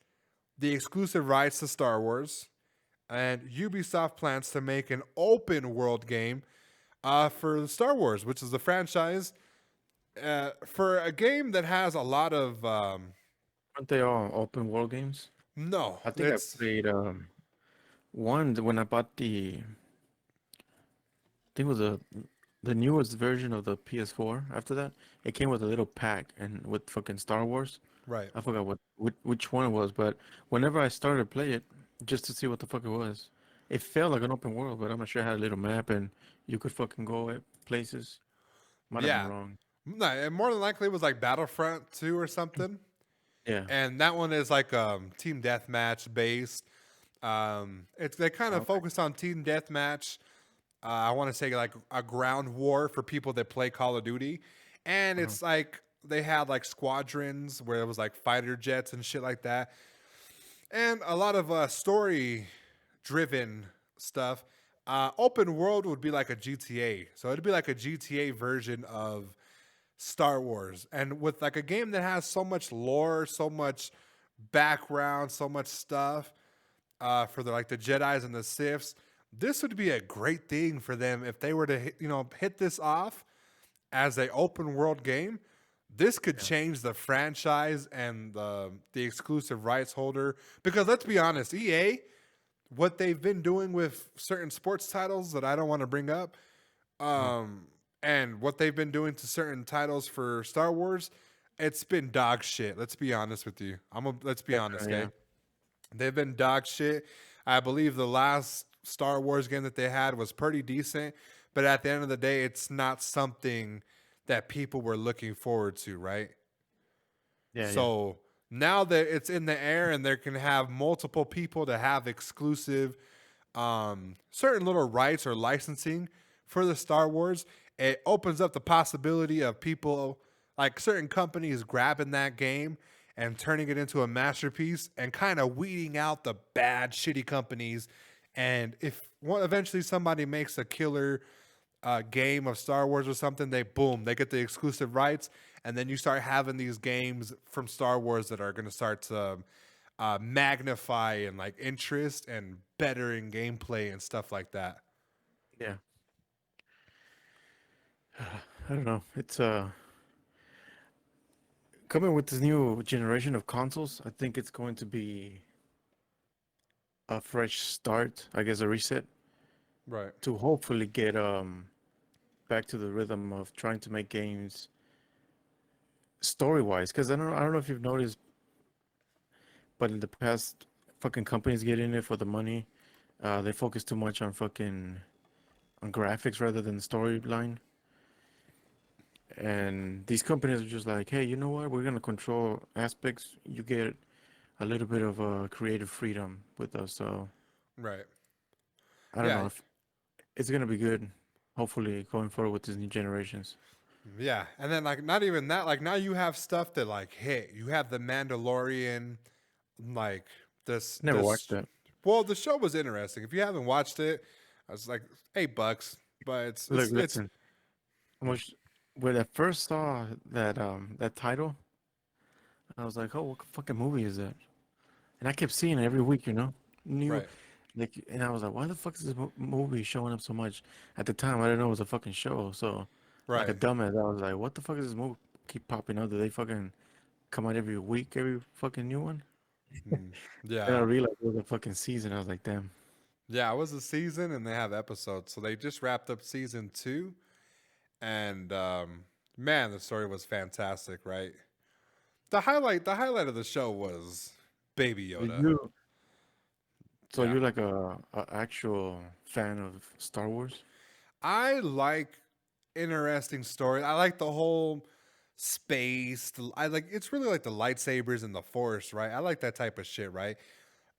the exclusive rights to Star Wars, and Ubisoft plans to make an open world game for Star Wars, which is the franchise. For a game that has a lot of Aren't they all open world games? no, I think I it's played one when I bought I think it was the newest version of the PS4. After that, it came with a little pack and with fucking Star Wars. right. I forgot which one it was, but whenever I started to play it, just to see what the fuck it was, it felt like an open world, but I'm not sure it had a little map and you could fucking go at places. Might have been Yeah, wrong. no, and more than likely it was like Battlefront 2 or something. Yeah. And that one is like team deathmatch based. It's they kind of Okay. focus on team deathmatch. I want to say like a ground war for people that play Call of Duty, and Uh-huh. it's like they had like squadrons where it was like fighter jets and shit like that, and a lot of story driven stuff. Open world would be like a GTA, so it'd be like a GTA version of Star Wars, and with like a game that has so much lore, so much background, so much stuff for the like the Jedi's and the Siths. This would be a great thing for them if they were to hit this off as a open world game. This could Yeah. change the franchise and the exclusive rights holder because let's be honest, EA, what they've been doing with certain sports titles that I don't want to bring up, Uh-huh. um, and what they've been doing to certain titles for Star Wars, it's been dog shit. Let's be honest with you. Let's be honest, Definitely, yeah. okay? They've been dog shit. I believe the last Star Wars game that they had was pretty decent, but at the end of the day, it's not something that people were looking forward to, right? Yeah, yeah. So now that it's in the air and they can have multiple people to have exclusive certain little rights or licensing for the Star Wars, it opens up the possibility of people like certain companies grabbing that game and turning it into a masterpiece and kind of weeding out the bad, shitty companies. And if eventually somebody makes a killer game of Star Wars or something, they get the exclusive rights, and then you start having these games from Star Wars that are going to start to magnify and like interest and better in gameplay and stuff like that. Yeah. I don't know. It's coming with this new generation of consoles. I think it's going to be a fresh start, I guess a reset Right. to hopefully get back to the rhythm of trying to make games story wise. Because I don't know if you've noticed, but in the past, fucking companies get in it for the money. They focus too much on fucking on graphics rather than the storyline. And these companies are just like, hey, you know what? We're gonna control aspects. You get a little bit of creative freedom with us. So Right. I don't Yeah. know if it's gonna be good. Hopefully, going forward with these new generations. Yeah. And then like not even that, like now you have stuff that like hit. You have the Mandalorian, like Never watched this that. well, the show was interesting. If you haven't watched it, I was like $8, but Look, it's listen. Much when I first saw that title, I was like, oh, what fucking movie is that? And I kept seeing it every week, new right. like, and I was like, why the fuck is this movie showing up so much? At the time, I didn't know it was a fucking show, so like a Right. dumbass, I was like, what the fuck is this movie keep popping up? Do they fucking come out every week, every fucking new one? Mm. Then I Yeah. realized it was a fucking season. I was like, damn. Yeah, it was a season and they have episodes. So they just wrapped up season 2 and man, the story was fantastic, right? The highlight of the show was Baby Did Yoda. you? So Yeah. you're like a actual fan of Star Wars? I like interesting story. I like the whole space. I like it's really like the lightsabers and the force, right? I like that type of shit, right?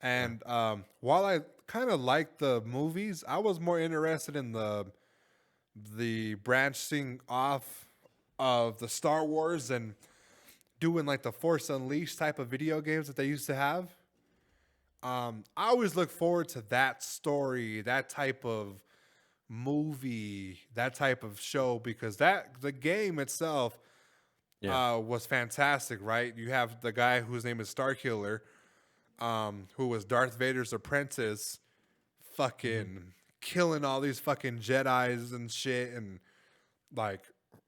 Yeah. And while I kind of like the movies, I was more interested in the branching off of the Star Wars and doing like the Force Unleashed type of video games that they used to have. I always look forward to that story, that type of movie, that type of show because that the game itself Yeah. was fantastic, right? You have the guy whose name is Starkiller, who was Darth Vader's apprentice, fucking killing all these fucking Jedi's and shit, and like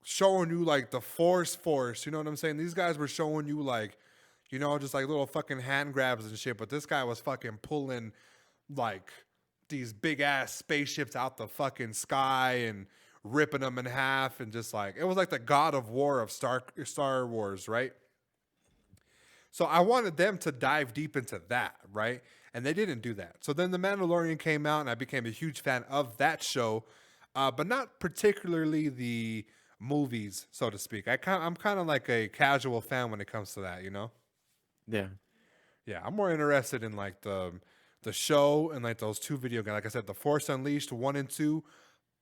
showing you like the force. You know what I'm saying? These guys were showing you like, just like little fucking hand grabs and shit. But this guy was fucking pulling like these big ass spaceships out the fucking sky and ripping them in half, and just like it was like the God of War of Star Wars, right? So I wanted them to dive deep into that, right? And they didn't do that. So then The Mandalorian came out, and I became a huge fan of that show, but not particularly the movies, so to speak. I'm kind of like a casual fan when it comes to that, you know? Yeah. Yeah, I'm more interested in like the show and like those two video games. Like I said, The Force Unleashed 1 and 2,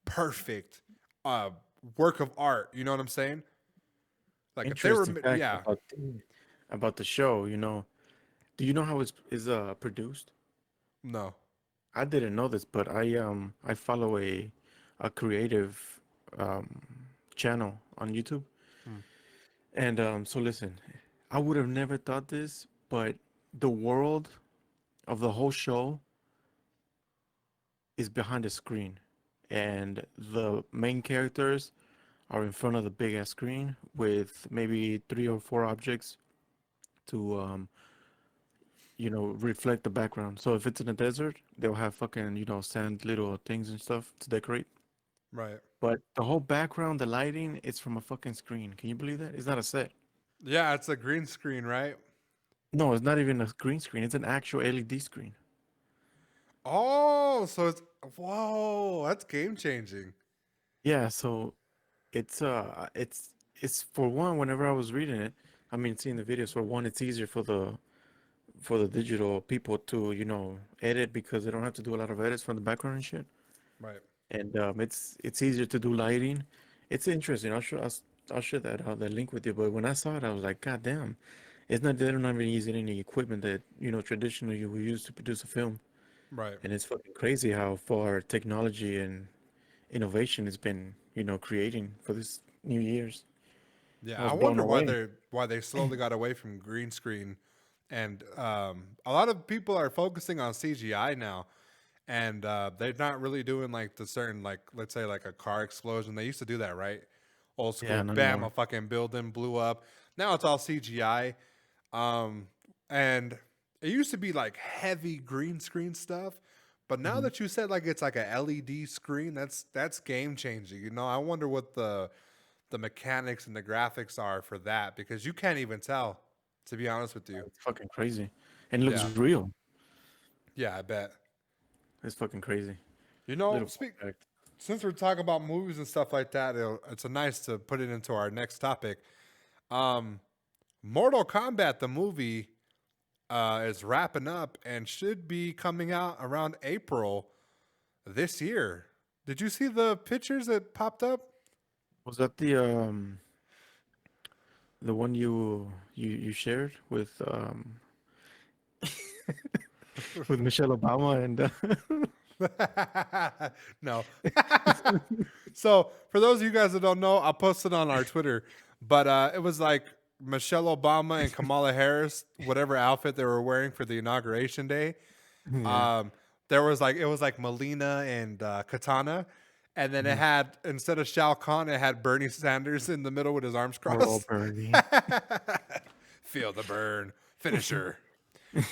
perfect work of art. You know what I'm saying? Like if they were, Interesting fact yeah, about the show. Do you know how it's is produced? no, I didn't know this, but I follow a creative um channel on YouTube. Hmm. And so listen, I would have never thought this, but the world of the whole show is behind the screen, and the main characters are in front of the big ass screen with maybe three or four objects to reflect the background. So if it's in a desert, they'll have fucking, sand little things and stuff to decorate. right. But the whole background, the lighting, it's from a fucking screen. Can you believe that? It's not a set. Yeah, it's a green screen, right? No, it's not even a green screen. It's an actual LED screen. Oh, so it's whoa, that's game changing. Yeah, so it's for one, whenever I was reading it, I mean seeing the videos, for one, it's easier for the digital people to, edit because they don't have to do a lot of edits from the background and shit. Right. And it's easier to do lighting. It's interesting. I'll share that link with you. But when I saw it, I was like, God damn, it's not they're not even using any equipment that traditionally you would use to produce a film. Right. And it's fucking crazy how far technology and innovation has been creating for this new years. Yeah, I I was blown wonder away. why they slowly got away from green screen, and a lot of people are focusing on CGI now, and they're not really doing like the certain like let's say like a car explosion. They used to do that, right? Old Yeah, school, not bam, a anymore. fucking building blew up. Now it's all CGI, um, and it used to be like heavy green screen stuff. But now Hmm. that you said like it's like a LED screen, that's game changing. You know, I wonder what the mechanics and the graphics are for that because you can't even tell, to be honest with you. It's fucking crazy, and it looks Yeah. real. Yeah, I bet. It's fucking crazy. You know, Little fun fact. since we're talking about movies and stuff like that, it's a nice to put it into our next topic. Um, Mortal Kombat, the movie, is wrapping up and should be coming out around April this year. Did you see the pictures that popped up? Was that the one you shared with Michelle Obama and No. So for those of you guys that don't know, I'll post it on our Twitter. But it was like Michelle Obama and Kamala Harris, whatever outfit they were wearing for the inauguration day. yeah, Um, there was like it was like Melina and Katana, and then it mhm. had instead of Shao Kahn, it had Bernie Sanders in the middle with his arms Poor old crossed. Bernie. Feel the burn, finisher.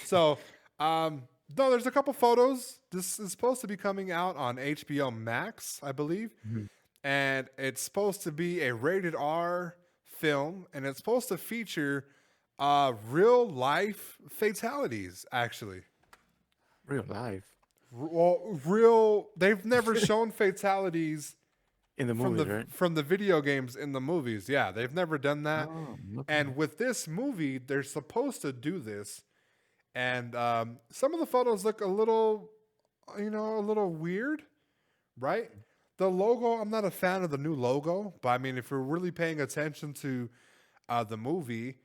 So, no, there's a couple photos. This is supposed to be coming out on HBO Max, I believe, Mhm. and it's supposed to be a rated R film, and it's supposed to feature real life fatalities. Actually, Real life well, real. They've never shown fatalities in the movies, right? from the video games in the movies. Yeah, they've never done that. Oh, okay. And with this movie, they're supposed to do this. And some of the photos look a little, a little weird, right? The logo, I'm not a fan of the new logo, but I mean, if you're really paying attention to the movie,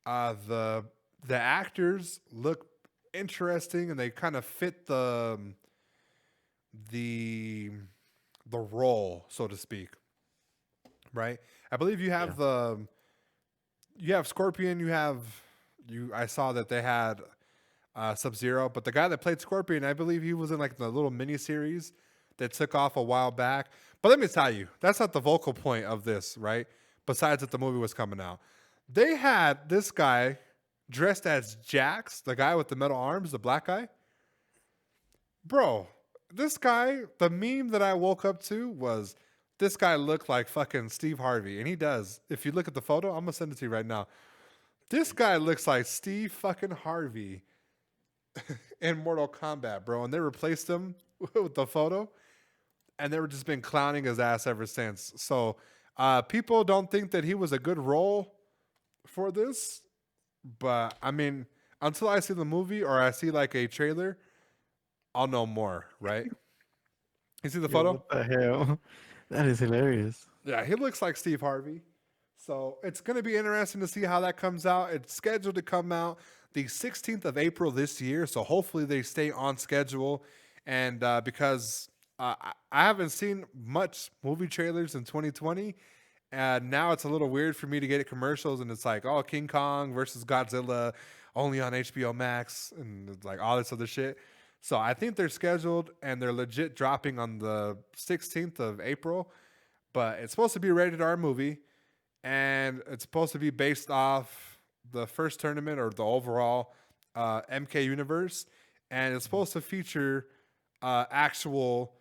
The actors look interesting, and they kind of fit the the role, so to speak. Right? I believe you Yeah. have the you have Scorpion. You have you. I saw that they had Sub Zero, but the guy that played Scorpion, I believe he was in like the little mini series that took off a while back. But let me tell you, that's not the vocal point of this, right? Besides that the movie was coming out, they had this guy dressed as Jax, the guy with the metal arms, the black guy. Bro, this guy, the meme that I woke up to was this guy looked like fucking Steve Harvey, and he does. If you look at the photo, I'm gonna send it to you right now. This guy looks like Steve fucking Harvey in Mortal Kombat, bro. And they replaced him with the photo, and they were just been clowning his ass ever since. So people don't think that he was a good role for this, but I mean, until I see the movie or I see like a trailer, I'll know more, right? You see the Yo, photo? what the hell? That is hilarious. Yeah, he looks like Steve Harvey. So it's going to be interesting to see how that comes out. It's scheduled to come out the 16th of April this year. So hopefully they stay on schedule. And because I haven't seen much movie trailers in 2020. And now it's a little weird for me to get commercials. And it's like, oh, King Kong versus Godzilla only on HBO Max and like all this other shit. So I think they're scheduled and they're legit dropping on the 16th of April. But it's supposed to be a rated R movie, and it's supposed to be based off the first tournament or the overall MK universe, and it's supposed to feature actual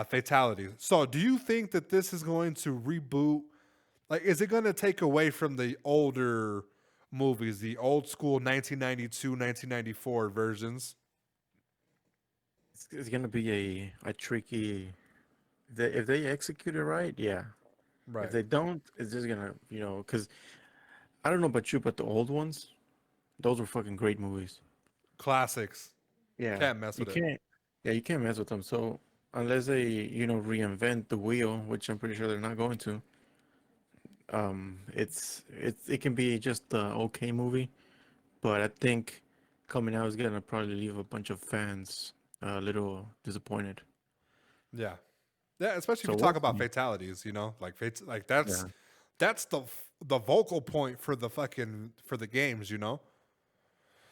fatalities. So, do you think that this is going to reboot? Like, is it going to take away from the older movies, the old school 1992, 1994 versions? It's gonna be a tricky. If they execute it right, yeah. If Right. they don't, it's just gonna, because I don't know about you, but the old ones, those were fucking great movies. Classics. Yeah, Can't mess you with it. can't. Yeah, you can't mess with them. So unless they, reinvent the wheel, which I'm pretty sure they're not going to, it can be just a okay movie. But I think coming out is gonna probably leave a bunch of fans a little disappointed. Yeah. Yeah, especially if So you we'll talk about see. fatalities, like like Yeah. that's the vocal point for the fucking for the games. Yeah,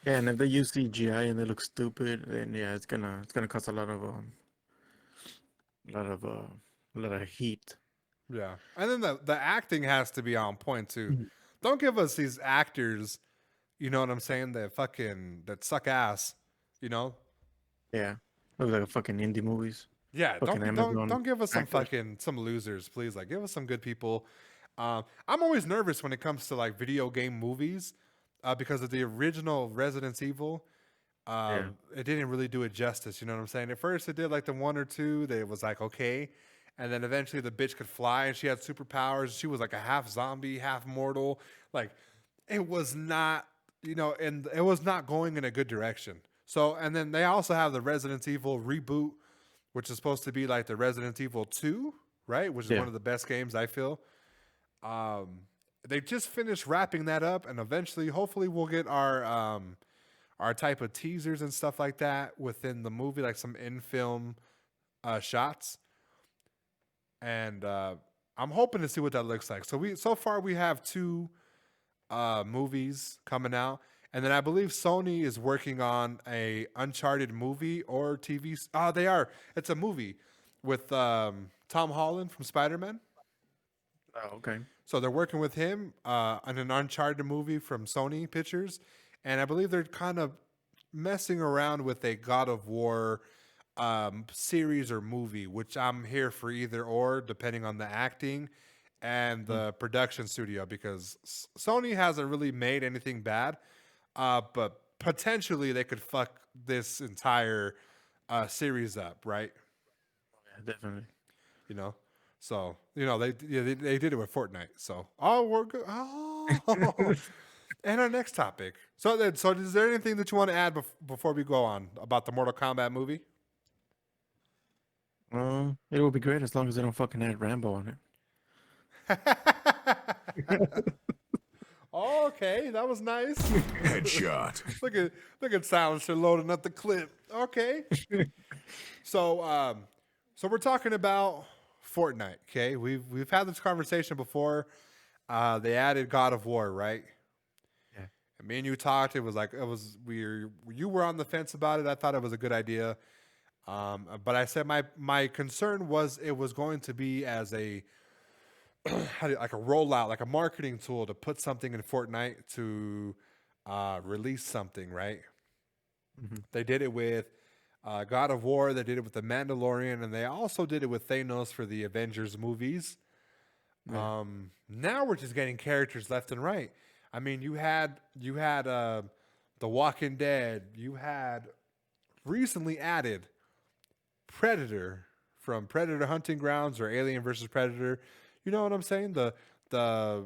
and if they use CGI and they look stupid, then yeah, it's gonna cause a lot of uh, a lot of heat. Yeah. And then the acting has to be on point too. Mhm. Don't give us these actors, you know what I'm saying, that suck ass, you know? Yeah, look like fucking indie movies, Yeah, fucking Amazon don't give us actors. some losers, please. Like give us some good people. I'm always nervous when it comes to like video game movies, because of the original Resident Evil. Yeah, It didn't really do it justice. You know what I'm saying? At first, it did like the one or two that it was like okay, and then eventually the bitch could fly and she had superpowers. She was like a half zombie, half mortal. Like it was not, and it was not going in a good direction. So, and then they also have the Resident Evil reboot, which is supposed to be like the Resident Evil 2, right? Which is yeah, one of the best games I feel. Um, they just finished wrapping that up, and eventually, hopefully, we'll get our type of teasers and stuff like that within the movie, like some in film shots. And I'm hoping to see what that looks like. So far we have two movies coming out, and then I believe Sony is working on a Uncharted movie or TV. Oh, they are. It's a movie with Tom Holland from Spider Man. oh, okay. So they're working with him on an Uncharted movie from Sony Pictures, and I believe they're kind of messing around with a God of War series or movie, which I'm here for either or, depending on the acting and Mm. the production studio, because Sony hasn't really made anything bad, but potentially they could fuck this entire series up, right? Yeah, definitely. You know. So they did it with Fortnite. So we're good. Oh, and our next topic. So is there anything that you want to add before we go on about the Mortal Kombat movie? It would be great as long as they don't fucking add Rambo on it. Okay, Okay, that was nice. Headshot. Look at Silencer loading up the clip. Okay. So we're talking about Fortnite. Okay, we've had this conversation before. They added God of War, right? Yeah. And me and you talked. It was like you were on the fence about it. I thought it was a good idea. But I said my concern was it was going to be as a like a rollout, like a marketing tool to put something in Fortnite to release something, right? Hmm. They did it with God of War. They did it with the Mandalorian, and they also did it with Thanos for the Avengers movies. Yeah. Now we're just getting characters left and right. I mean, you had The Walking Dead. You had recently added Predator from Predator Hunting Grounds or Alien versus Predator. You know what I'm saying? The the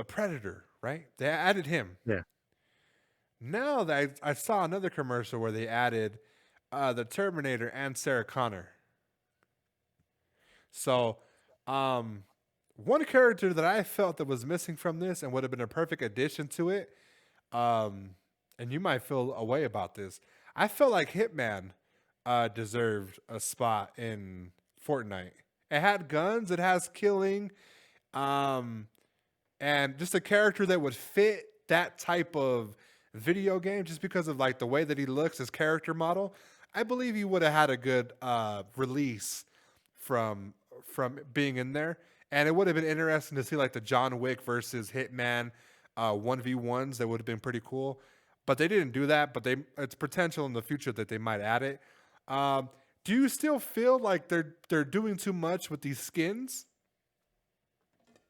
Predator, right? They added him. Yeah. Now that I saw another commercial where they added the Terminator and Sarah Connor. So, um, one character that I felt that was missing from this and would have been a perfect addition to it, um, and you might feel a way about this. I felt like Hitman deserved a spot in Fortnite. It had guns, it has killing, um, and just a character that would fit that type of video game just because of like the way that he looks, his character model. I believe he would have had a good release from being in there, and it would have been interesting to see like the John Wick versus Hitman 1v1s. That would have been pretty cool, but they didn't do that. But it's potential in the future that they might add it. Um, do you still feel like they're doing too much with these skins?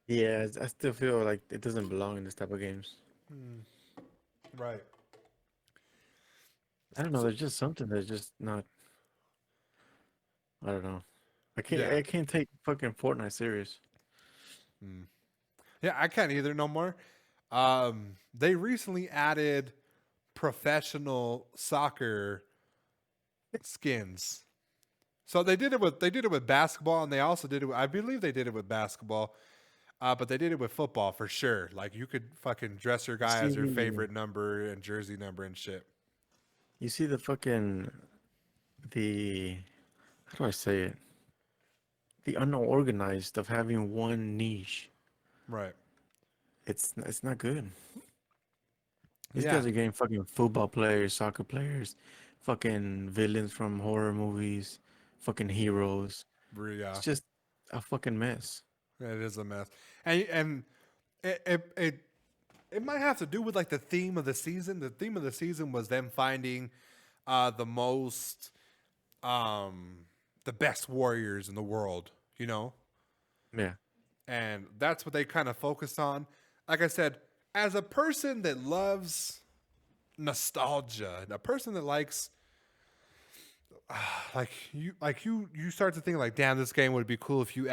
Yeah, I still feel like it doesn't belong in this type of games. Right. I don't know. There's just something that's just not. I don't know. I can't. Yeah. I can't take fucking Fortnite serious. Yeah, I can't either no more. They recently added professional soccer skins. So they did it with basketball, and they also did it. I believe they did it with basketball, but they did it with football for sure. Like you could fucking dress your You guy see as your the. favorite number and jersey number and shit. You see the fucking the. How do I say it? The unorganized of having one niche. Right. It's not good. These Yeah. guys are getting fucking football players, soccer players, fucking villains from horror movies, fucking heroes. It's Yeah. just a fucking mess. It is a mess, and it might have to do with like the theme of the season. The theme of the season was them finding the most the best warriors in the world, you know? Yeah. And that's what they kind of focused on. Like I said, as a person that loves nostalgia, and a person that likes you start to think like, damn, this game would be cool if you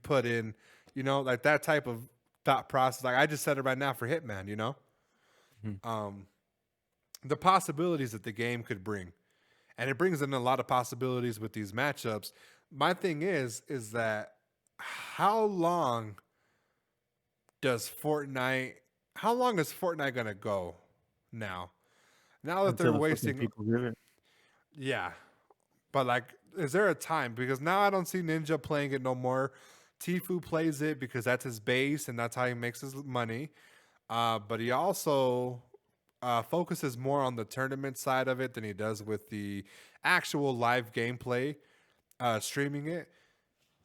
put in, like that type of thought process. Like I just said it right now for Hitman, Mhm. the possibilities that the game could bring. And it brings in a lot of possibilities with these matchups. My thing is that how long does Fortnite how long is Fortnite gonna go now? Now that they're Until the fucking wasting people give it. yeah. But like is there a time? Because now I don't see Ninja playing it no more. Tifu plays it because that's his base and that's how he makes his money. But he also focuses more on the tournament side of it than he does with the actual live gameplay, streaming it.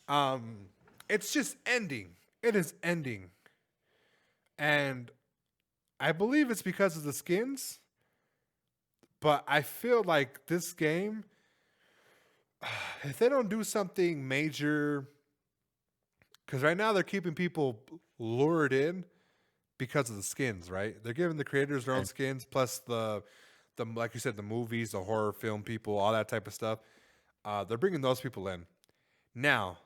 Um, it's just ending. It is ending. And I believe it's because of the skins, but I feel like this game, if they don't do something major, because right now they're keeping people lured in because of the skins, right? They're giving the creators their own Yeah. skins, plus the like you said, the movies, the horror film people, all that type of stuff. They're bringing those people in. Now,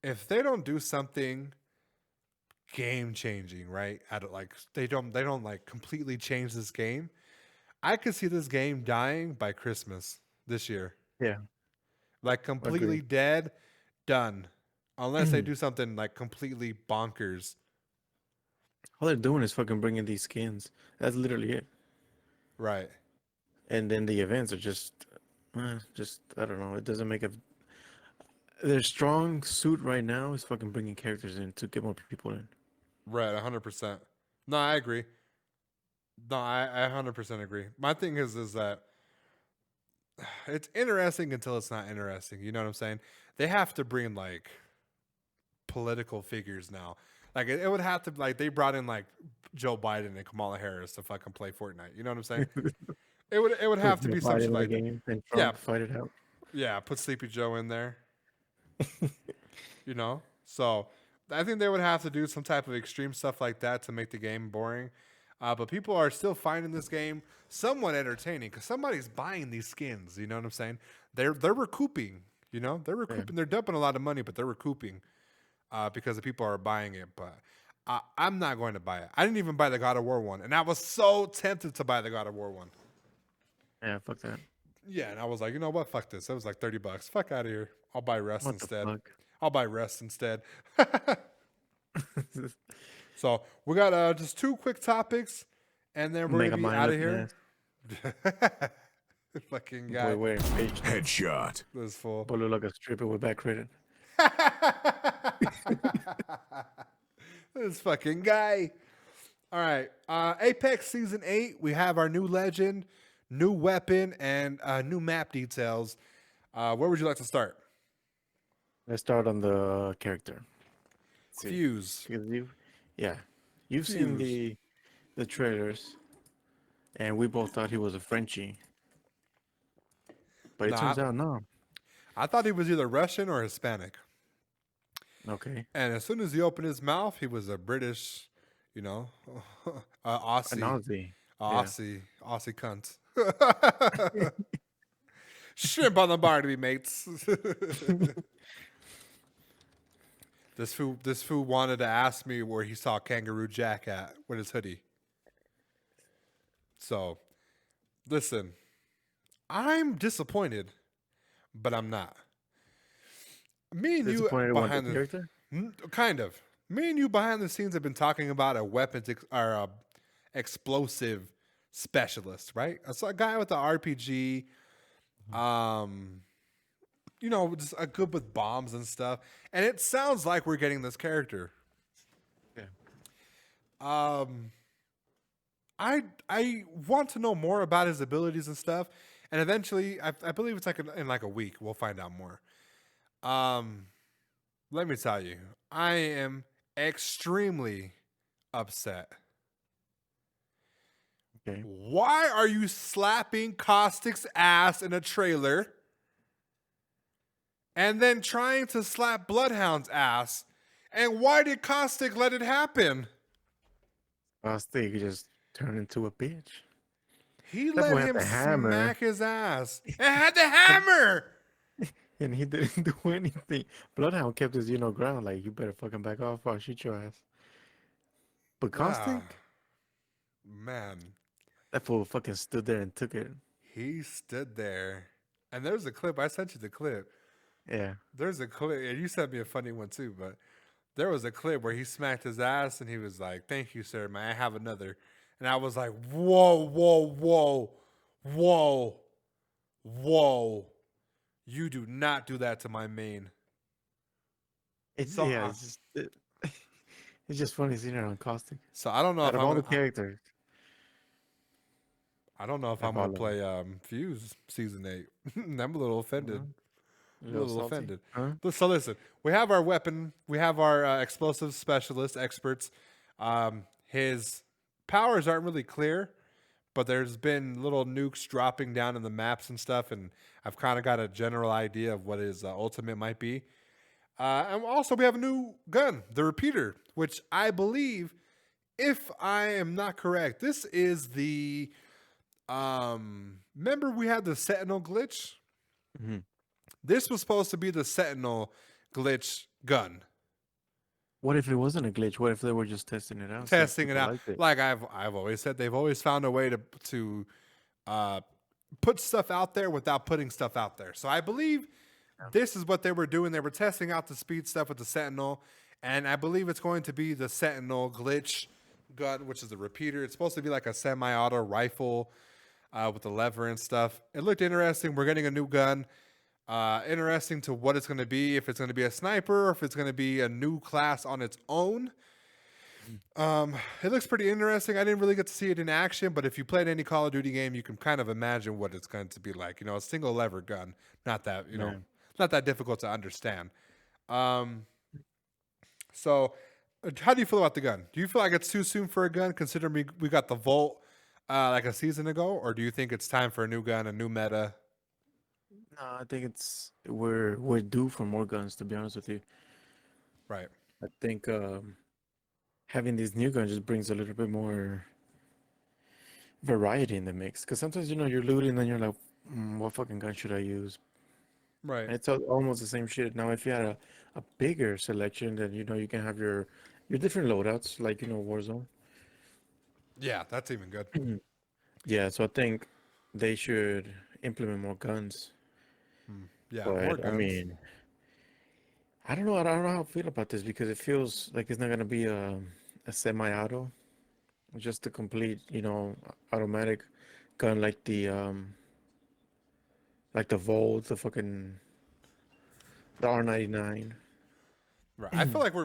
if they don't do something game changing, right? Like they don't like completely change this game. I could see this game dying by Christmas this year. Yeah. Like completely Agreed. dead, done. Unless they do something like completely bonkers. All they're doing is fucking bringing these skins. That's literally it. Right. And then the events are just I don't know. It doesn't make a. Their strong suit right now is fucking bringing characters in to get more people in. Right. 100%. No, I agree. No, I 100% agree. My thing is that it's interesting until it's not interesting. You know what I'm saying? They have to bring like political figures now. Like it would have to like they brought in like Joe Biden and Kamala Harris to fucking play Fortnite. You know what I'm saying? It would Put have to Joe be some Biden shit in the like that. game and Yeah, Trump fight it out. yeah. Put Sleepy Joe in there. You know, so I think they would have to do some type of extreme stuff like that to make the game boring. But people are still finding this game somewhat entertaining because somebody's buying these skins. You know what I'm saying? They're recouping. You know, they're Yeah. recouping. They're dumping a lot of money, but they're recouping because the people are buying it. But I'm not going to buy it. I didn't even buy the God of War one, and I was so tempted to buy the God of War one. Yeah, fuck that. Yeah, and I was like, you know what? Fuck this. It was like $30. Fuck out of here. I'll buy Rust What the instead. fuck? I'll buy Rest instead. So we got just two quick topics, and then we're Mega gonna be Mind out of looking here. ass. Fucking Boy guy, wearing face. Headshot. this fool. Boy look like a stripper with back credit. This fucking guy. All right, Apex Season 8. We have our new legend, new weapon, and new map details. Where would you like to start? Let's start on the character. See, Fuse. because you've seen Fuse. the trailers, and we both thought he was a Frenchie, but it Nah, turns out no. I thought he was either Russian or Hispanic. Okay, And as soon as he opened his mouth, he was a British, you know, an Aussie, Aussie. Yeah. Aussie cunt. Shrimp on the bar to be mates. This fool wanted to ask me where he saw Kangaroo Jack at with his hoodie. So, listen, I'm disappointed, but I'm not. Me and you Disappointed with the behind the character. kind of. Me and you behind the scenes have been talking about a weapons or a explosive specialist, right? It's a guy with the RPG, you know, just a good with bombs and stuff. And it sounds like we're getting this character. Yeah. I want to know more about his abilities and stuff. And eventually, I believe it's like in like a week, we'll find out more. Let me tell you, I am extremely upset. Okay. Why are you slapping Caustic's ass in a trailer and then trying to slap Bloodhound's ass? And why did Caustic let it happen? Caustic just turned into a bitch. He That let boy had him the hammer. smack his ass. It had the hammer. And he didn't do anything. Bloodhound kept his, ground. Like, you better fucking back off or I'll shoot your ass. But Ah, Caustic, man, that fool fucking stood there and took it. he stood there. And there's a clip. I sent you the clip. Yeah. There's a clip. And you sent me a funny one too, but there was a clip where he smacked his ass and he was like, "Thank you, sir. May I have another?" And I was like, "Whoa, whoa, whoa, whoa, whoa. You do not do that to my main." It's So, yeah, it's just funny seeing it on Caustic. so I don't know Out if of all the characters, I don't know if out I'm of gonna all of them. play Fuse season 8. I'm a little offended. A I'm a little little salty. offended. Huh? So listen, we have our weapon. We have our explosive specialist experts. His powers aren't really clear, but there's been little nukes dropping down in the maps and stuff, and I've kind of got a general idea of what his ultimate might be. And also, we have a new gun, the Repeater, which I believe, if I am not correct, this is the. Remember we had the Sentinel glitch. Hmm. This was supposed to be the Sentinel glitch gun. What if it wasn't a glitch? What if they were just testing it out? See if Testing it people out. liked it. Like I've always said, they've always found a way to put stuff out there without putting stuff out there. So I believe this is what they were doing. They were testing out the speed stuff with the Sentinel, and I believe it's going to be the Sentinel glitch gun, which is the repeater. It's supposed to be like a semi-auto rifle with the lever and stuff. It looked interesting. We're getting a new gun. Interesting to what it's going to be. If it's going to be a sniper, or if it's going to be a new class on its own. It looks pretty interesting. I didn't really get to see it in action, but if you played any Call of Duty game, you can kind of imagine what it's going to be like. You know, a single lever gun, not that Yeah. not that difficult to understand. Um, so, how do you feel about the gun? Do you feel like it's too soon for a gun, considering we got the Volt like a season ago, or do you think it's time for a new gun, a new meta? No, I think we're due for more guns, to be honest with you. Right. I think having these new guns just brings a little bit more variety in the mix. Because sometimes, you're looting and you're like, what fucking gun should I use? Right. And it's almost the same shit. Now, if you had a bigger selection, then, you can have your different loadouts, like, Warzone. Yeah, that's even good. Yeah, so I think they should implement more guns. Yeah, more But, I guns. mean, I don't know how I feel about this because it feels like it's not gonna be a semi-auto, just a complete, automatic gun like the Volt, the R99. Right. I feel like we're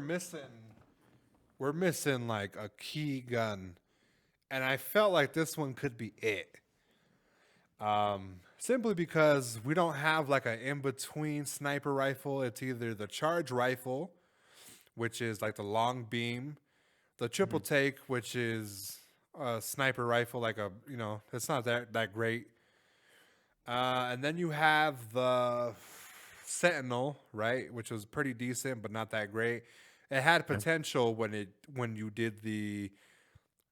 missing like a key gun, and I felt like this one could be it. Simply because we don't have like an in between sniper rifle. It's either the charge rifle, which is like the long beam, the triple Mhm. take, which is a sniper rifle, like it's not that great. And then you have the Sentinel, right, which was pretty decent but not that great. It had Yeah. potential when you did the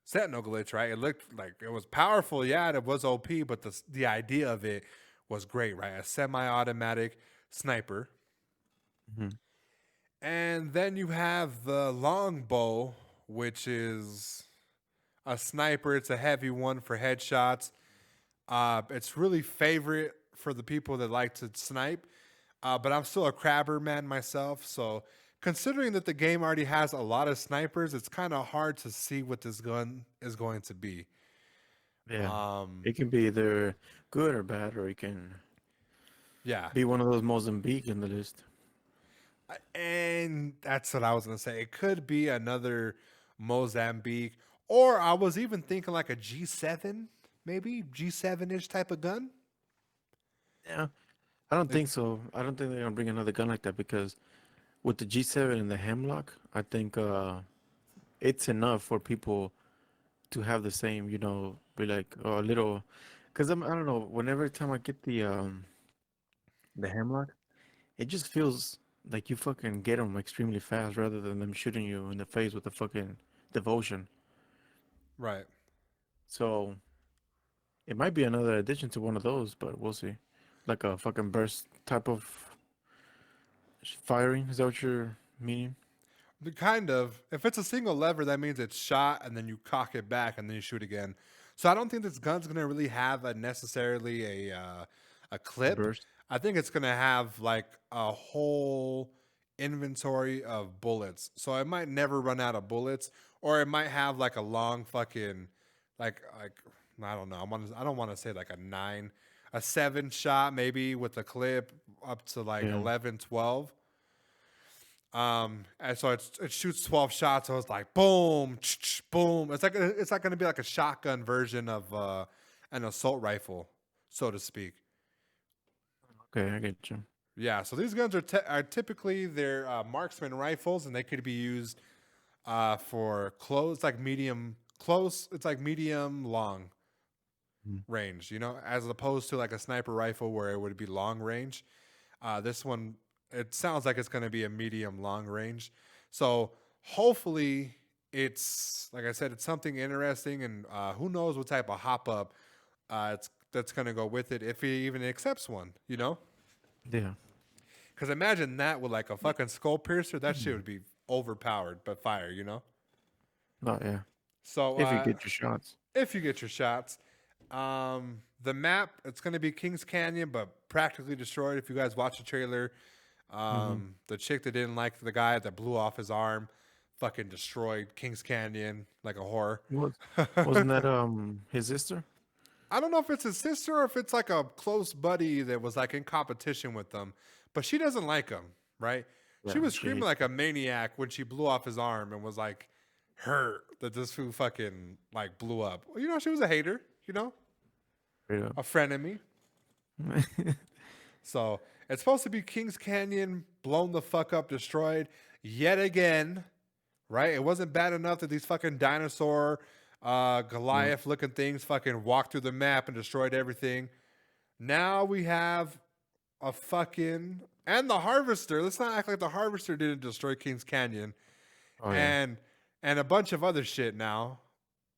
Sentinel glitch, right? It looked like it was powerful, yeah, and it was OP, but the idea of it was great, right? A semi-automatic sniper. Mhm. And then you have the longbow, which is a sniper. It's a heavy one for headshots. It's really favorite for the people that like to snipe. But I'm still a crabber man myself, so considering that the game already has a lot of snipers, it's kind of hard to see what this gun is going to be. Yeah. Um, It can be either good or bad, or it can yeah, be one of those Mozambique in the list. and that's what I was gonna say. It could be another Mozambique, or I was even thinking like a G7, maybe G7 ish type of gun. Yeah. I don't Like, think so. I don't think they're gonna bring another gun like that because with the G7 and the Hemlock, I think it's enough for people to have the same, be like a little. Because I don't know. Whenever time I get the Hemlock, it just feels like you fucking get them extremely fast rather than them shooting you in the face with a fucking devotion. right. So it might be another addition to one of those, but we'll see. Like a fucking burst type of firing. Is that what you're meaning? Kind of. If it's a single lever, that means it's shot and then you cock it back and then you shoot again. So I don't think this gun's gonna really have a necessarily a A clip. burst? I think it's gonna have like a whole inventory of bullets. So it might never run out of bullets, or it might have like a long fucking like I don't know. I don't want to say like a 7 shot maybe with a clip up to like Yeah. 11, 12. And so it shoots 12 shots. So it's like boom, boom. It's like going to be like a shotgun version of an assault rifle, so to speak. Okay, I get you. Yeah. So these guns are typically they're marksman rifles, and they could be used for close, like medium close. It's like medium long Mhm. range, as opposed to like a sniper rifle where it would be long range. This one, it sounds like it's going to be a medium long range. So hopefully, it's like I said, it's something interesting, and who knows what type of hop up it's that's going to go with it if he even accepts one. Yeah. Because imagine that with like a fucking skull piercer, that shit would be overpowered, but fire. Oh yeah. So If you get your shots. if you get your shots. The map, it's going to be Kings Canyon, but practically destroyed. If you guys watch the trailer, Hmm. the chick that didn't like the guy that blew off his arm fucking destroyed Kings Canyon like a whore. Was wasn't that his sister? I don't know if it's his sister or if it's like a close buddy that was like in competition with them, but she doesn't like him, right? She Yeah, was she screaming hates like a maniac when she blew off his arm and was like hurt that this fool fucking like blew up. Well, you know, she was a hater, you know, straight up. a frenemy. So it's supposed to be Kings Canyon blown the fuck up, destroyed yet again, right? It wasn't bad enough that these fucking dinosaur, Yeah. Goliath looking things fucking walked through the map and destroyed everything. Now we have a fucking and the harvester. Let's not act like the harvester didn't destroy Kings Canyon Oh yeah. and a bunch of other shit now.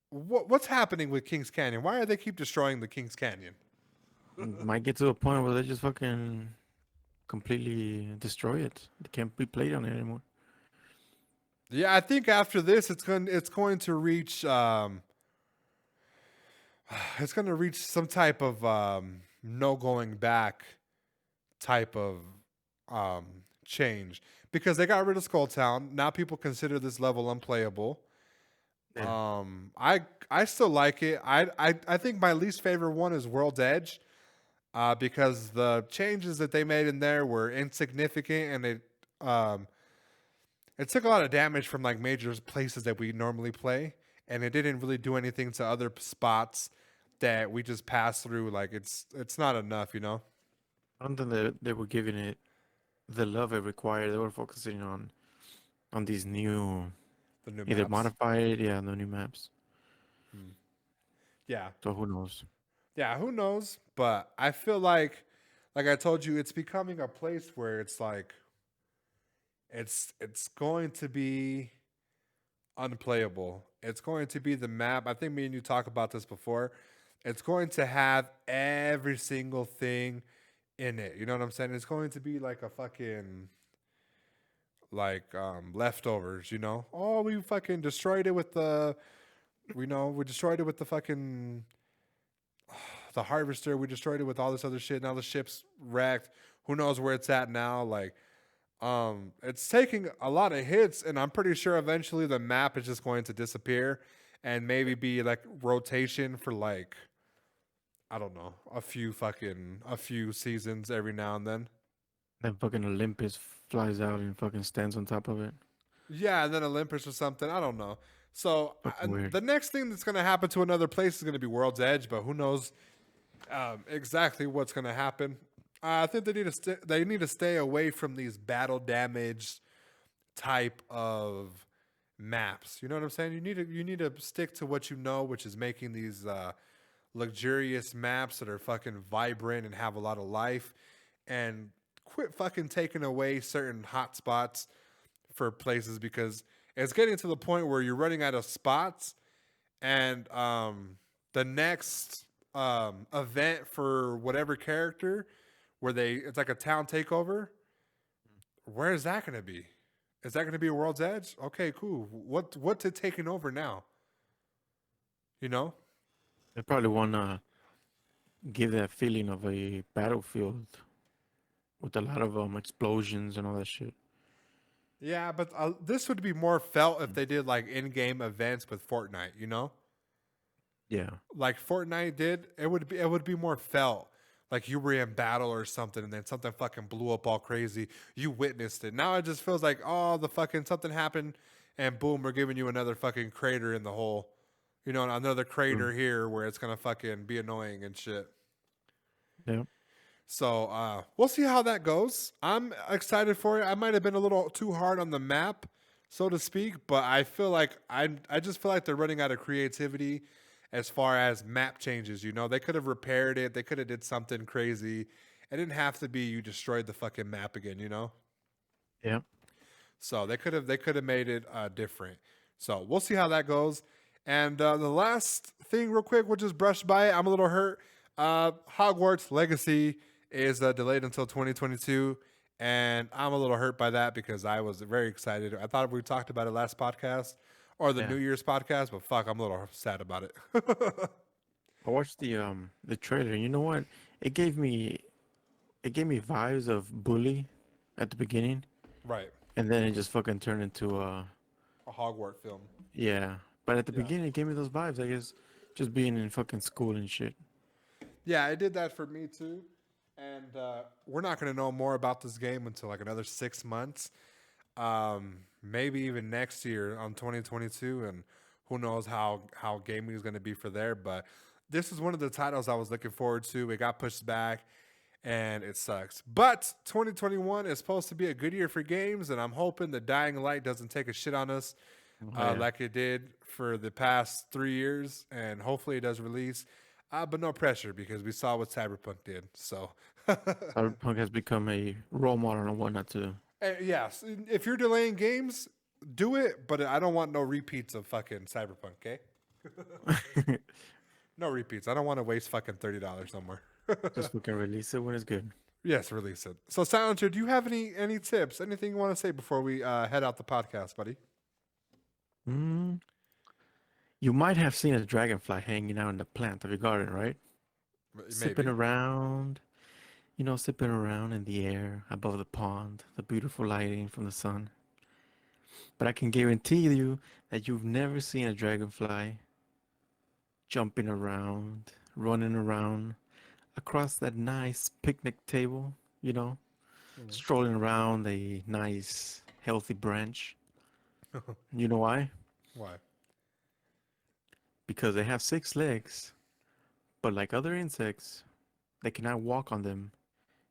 What's happening with Kings Canyon? Why are they keep destroying the Kings Canyon? Might get to a point where they just fucking completely destroy it. They can't be played on it anymore. Yeah, I think after this it's going to reach it's going to reach some type of no going back type of um change because they got rid of Skull Town. Now people consider this level unplayable. Yeah. I still like it. I think my least favorite one is World's Edge, because the changes that they made in there were insignificant and it took a lot of damage from like major places that we normally play, and it didn't really do anything to other spots that we just pass through. Like it's not enough, you know. I don't think that they were giving it the love it required. They were focusing on these new The new either maps. modified, yeah, the new maps. Yeah, So who knows? yeah. Who knows? But I feel like I told you, it's becoming a place where it's like it's going to be unplayable. It's going to be the map. I think me and you talked about this before. It's going to have every single thing in it. You know what I'm saying? It's going to be like a fucking like leftovers, you know? Oh, we fucking destroyed it with the we destroyed it with the fucking the harvester. We destroyed it with all this other shit. Now the ship's wrecked. Who knows where it's at now? Like it's taking a lot of hits, and I'm pretty sure eventually the map is just going to disappear and maybe be like rotation for like I don't know, a few seasons every now and then. Then fucking Olympus flies out and fucking stands on top of it. Yeah, and then Olympus or something. I don't know. So Fucking weird. the next thing that's going to happen to another place is going to be World's Edge, but who knows exactly what's going to happen. I think they need to stay away from these battle damaged type of maps. You know what I'm saying? You need to stick to what you know, which is making these luxurious maps that are fucking vibrant and have a lot of life, and quit fucking taking away certain hot spots for places because it's getting to the point where you're running out of spots, and the next event for whatever character where it's like a town takeover, where is that going to be? Is that going to be a World's Edge? Okay, cool. What's it taking over now? You know? They probably wanna give that feeling of a battlefield with a lot of explosions and all that shit. Yeah, but this would be more felt if they did like in-game events with Fortnite, you know? Yeah. Like Fortnite did, it would be more felt. Like you were in battle or something and then something fucking blew up all crazy. You witnessed it. Now it just feels like, oh, the fucking something happened and boom, we're giving you another fucking crater in the hole. You know, another crater here where it's gonna fucking be annoying and shit. Yeah. So we'll see how that goes. I'm excited for it. I might have been a little too hard on the map, so to speak, but I feel like I just feel like they're running out of creativity as far as map changes. You know, they could have repaired it. They could have did something crazy. It didn't have to be you destroyed the fucking map again. You know, Yeah. so they could have made it different. So we'll see how that goes. And the last thing, real quick, we'll just brush by it. I'm a little hurt. Hogwarts Legacy is delayed until 2022, and I'm a little hurt by that because I was very excited. I thought we talked about it last podcast or the Yeah. New Year's podcast, but fuck, I'm a little sad about it. I watched the trailer. You know what? It gave me vibes of Bully at the beginning, Right. and then it just fucking turned into a Hogwarts film. Yeah, but at the Yeah. beginning, it gave me those vibes. I guess just being in fucking school and shit. Yeah, it did that for me too. And we're not going to know more about this game until like another 6 months. Maybe even next year on 2022. And who knows how gaming is going to be for there. But this is one of the titles I was looking forward to. It got pushed back and it sucks. But 2021 is supposed to be a good year for games. And I'm hoping the Dying Light doesn't take a shit on us Yeah. like it did for the past 3 years. And hopefully it does release. But no pressure because we saw what Cyberpunk did. So, Cyberpunk has become a role model on what not to do. yes, if you're delaying games, do it. But I don't want no repeats of fucking Cyberpunk, okay? No repeats. I don't want to waste fucking $30 somewhere. Just fucking release it when it's good. Yes, release it. So, Silencer, do you have any tips? Anything you want to say before we head out the podcast, buddy? Mm. You might have seen a dragonfly hanging out in the plant of your garden, right? Sipping Maybe. around, sipping around in the air above the pond, the beautiful lighting from the sun. But I can guarantee you that you've never seen a dragonfly jumping around, running around across that nice picnic table, strolling around a nice, healthy branch. You know why? Why? Because they have 6 legs, but like other insects, they cannot walk on them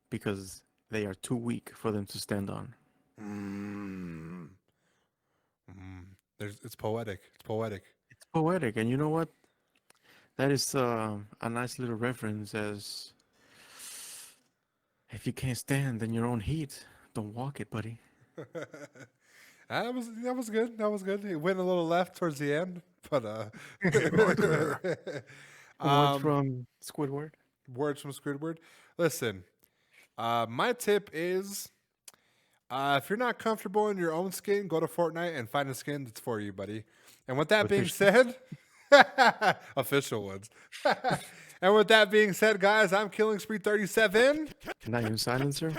because they are too weak for them to stand on. It's poetic. It's poetic. It's poetic, and you know what? That is a nice little reference as if you can't stand in your own heat, don't walk it, buddy. That was good. That was good. It went a little left towards the end, but Words from Squidward. words from Squidward. Listen, my tip is if you're not comfortable in your own skin, go to Fortnite and find a skin that's for you, buddy. And with that being said, official ones. And with that being said, guys, I'm Killing Spree 37. Can I use silencer?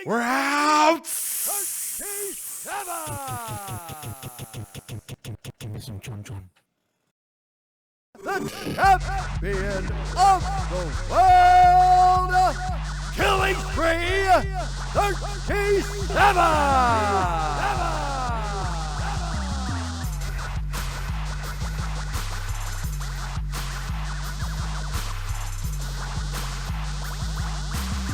We're out. Some chon chon. The champion of the world, Killing Spree 37!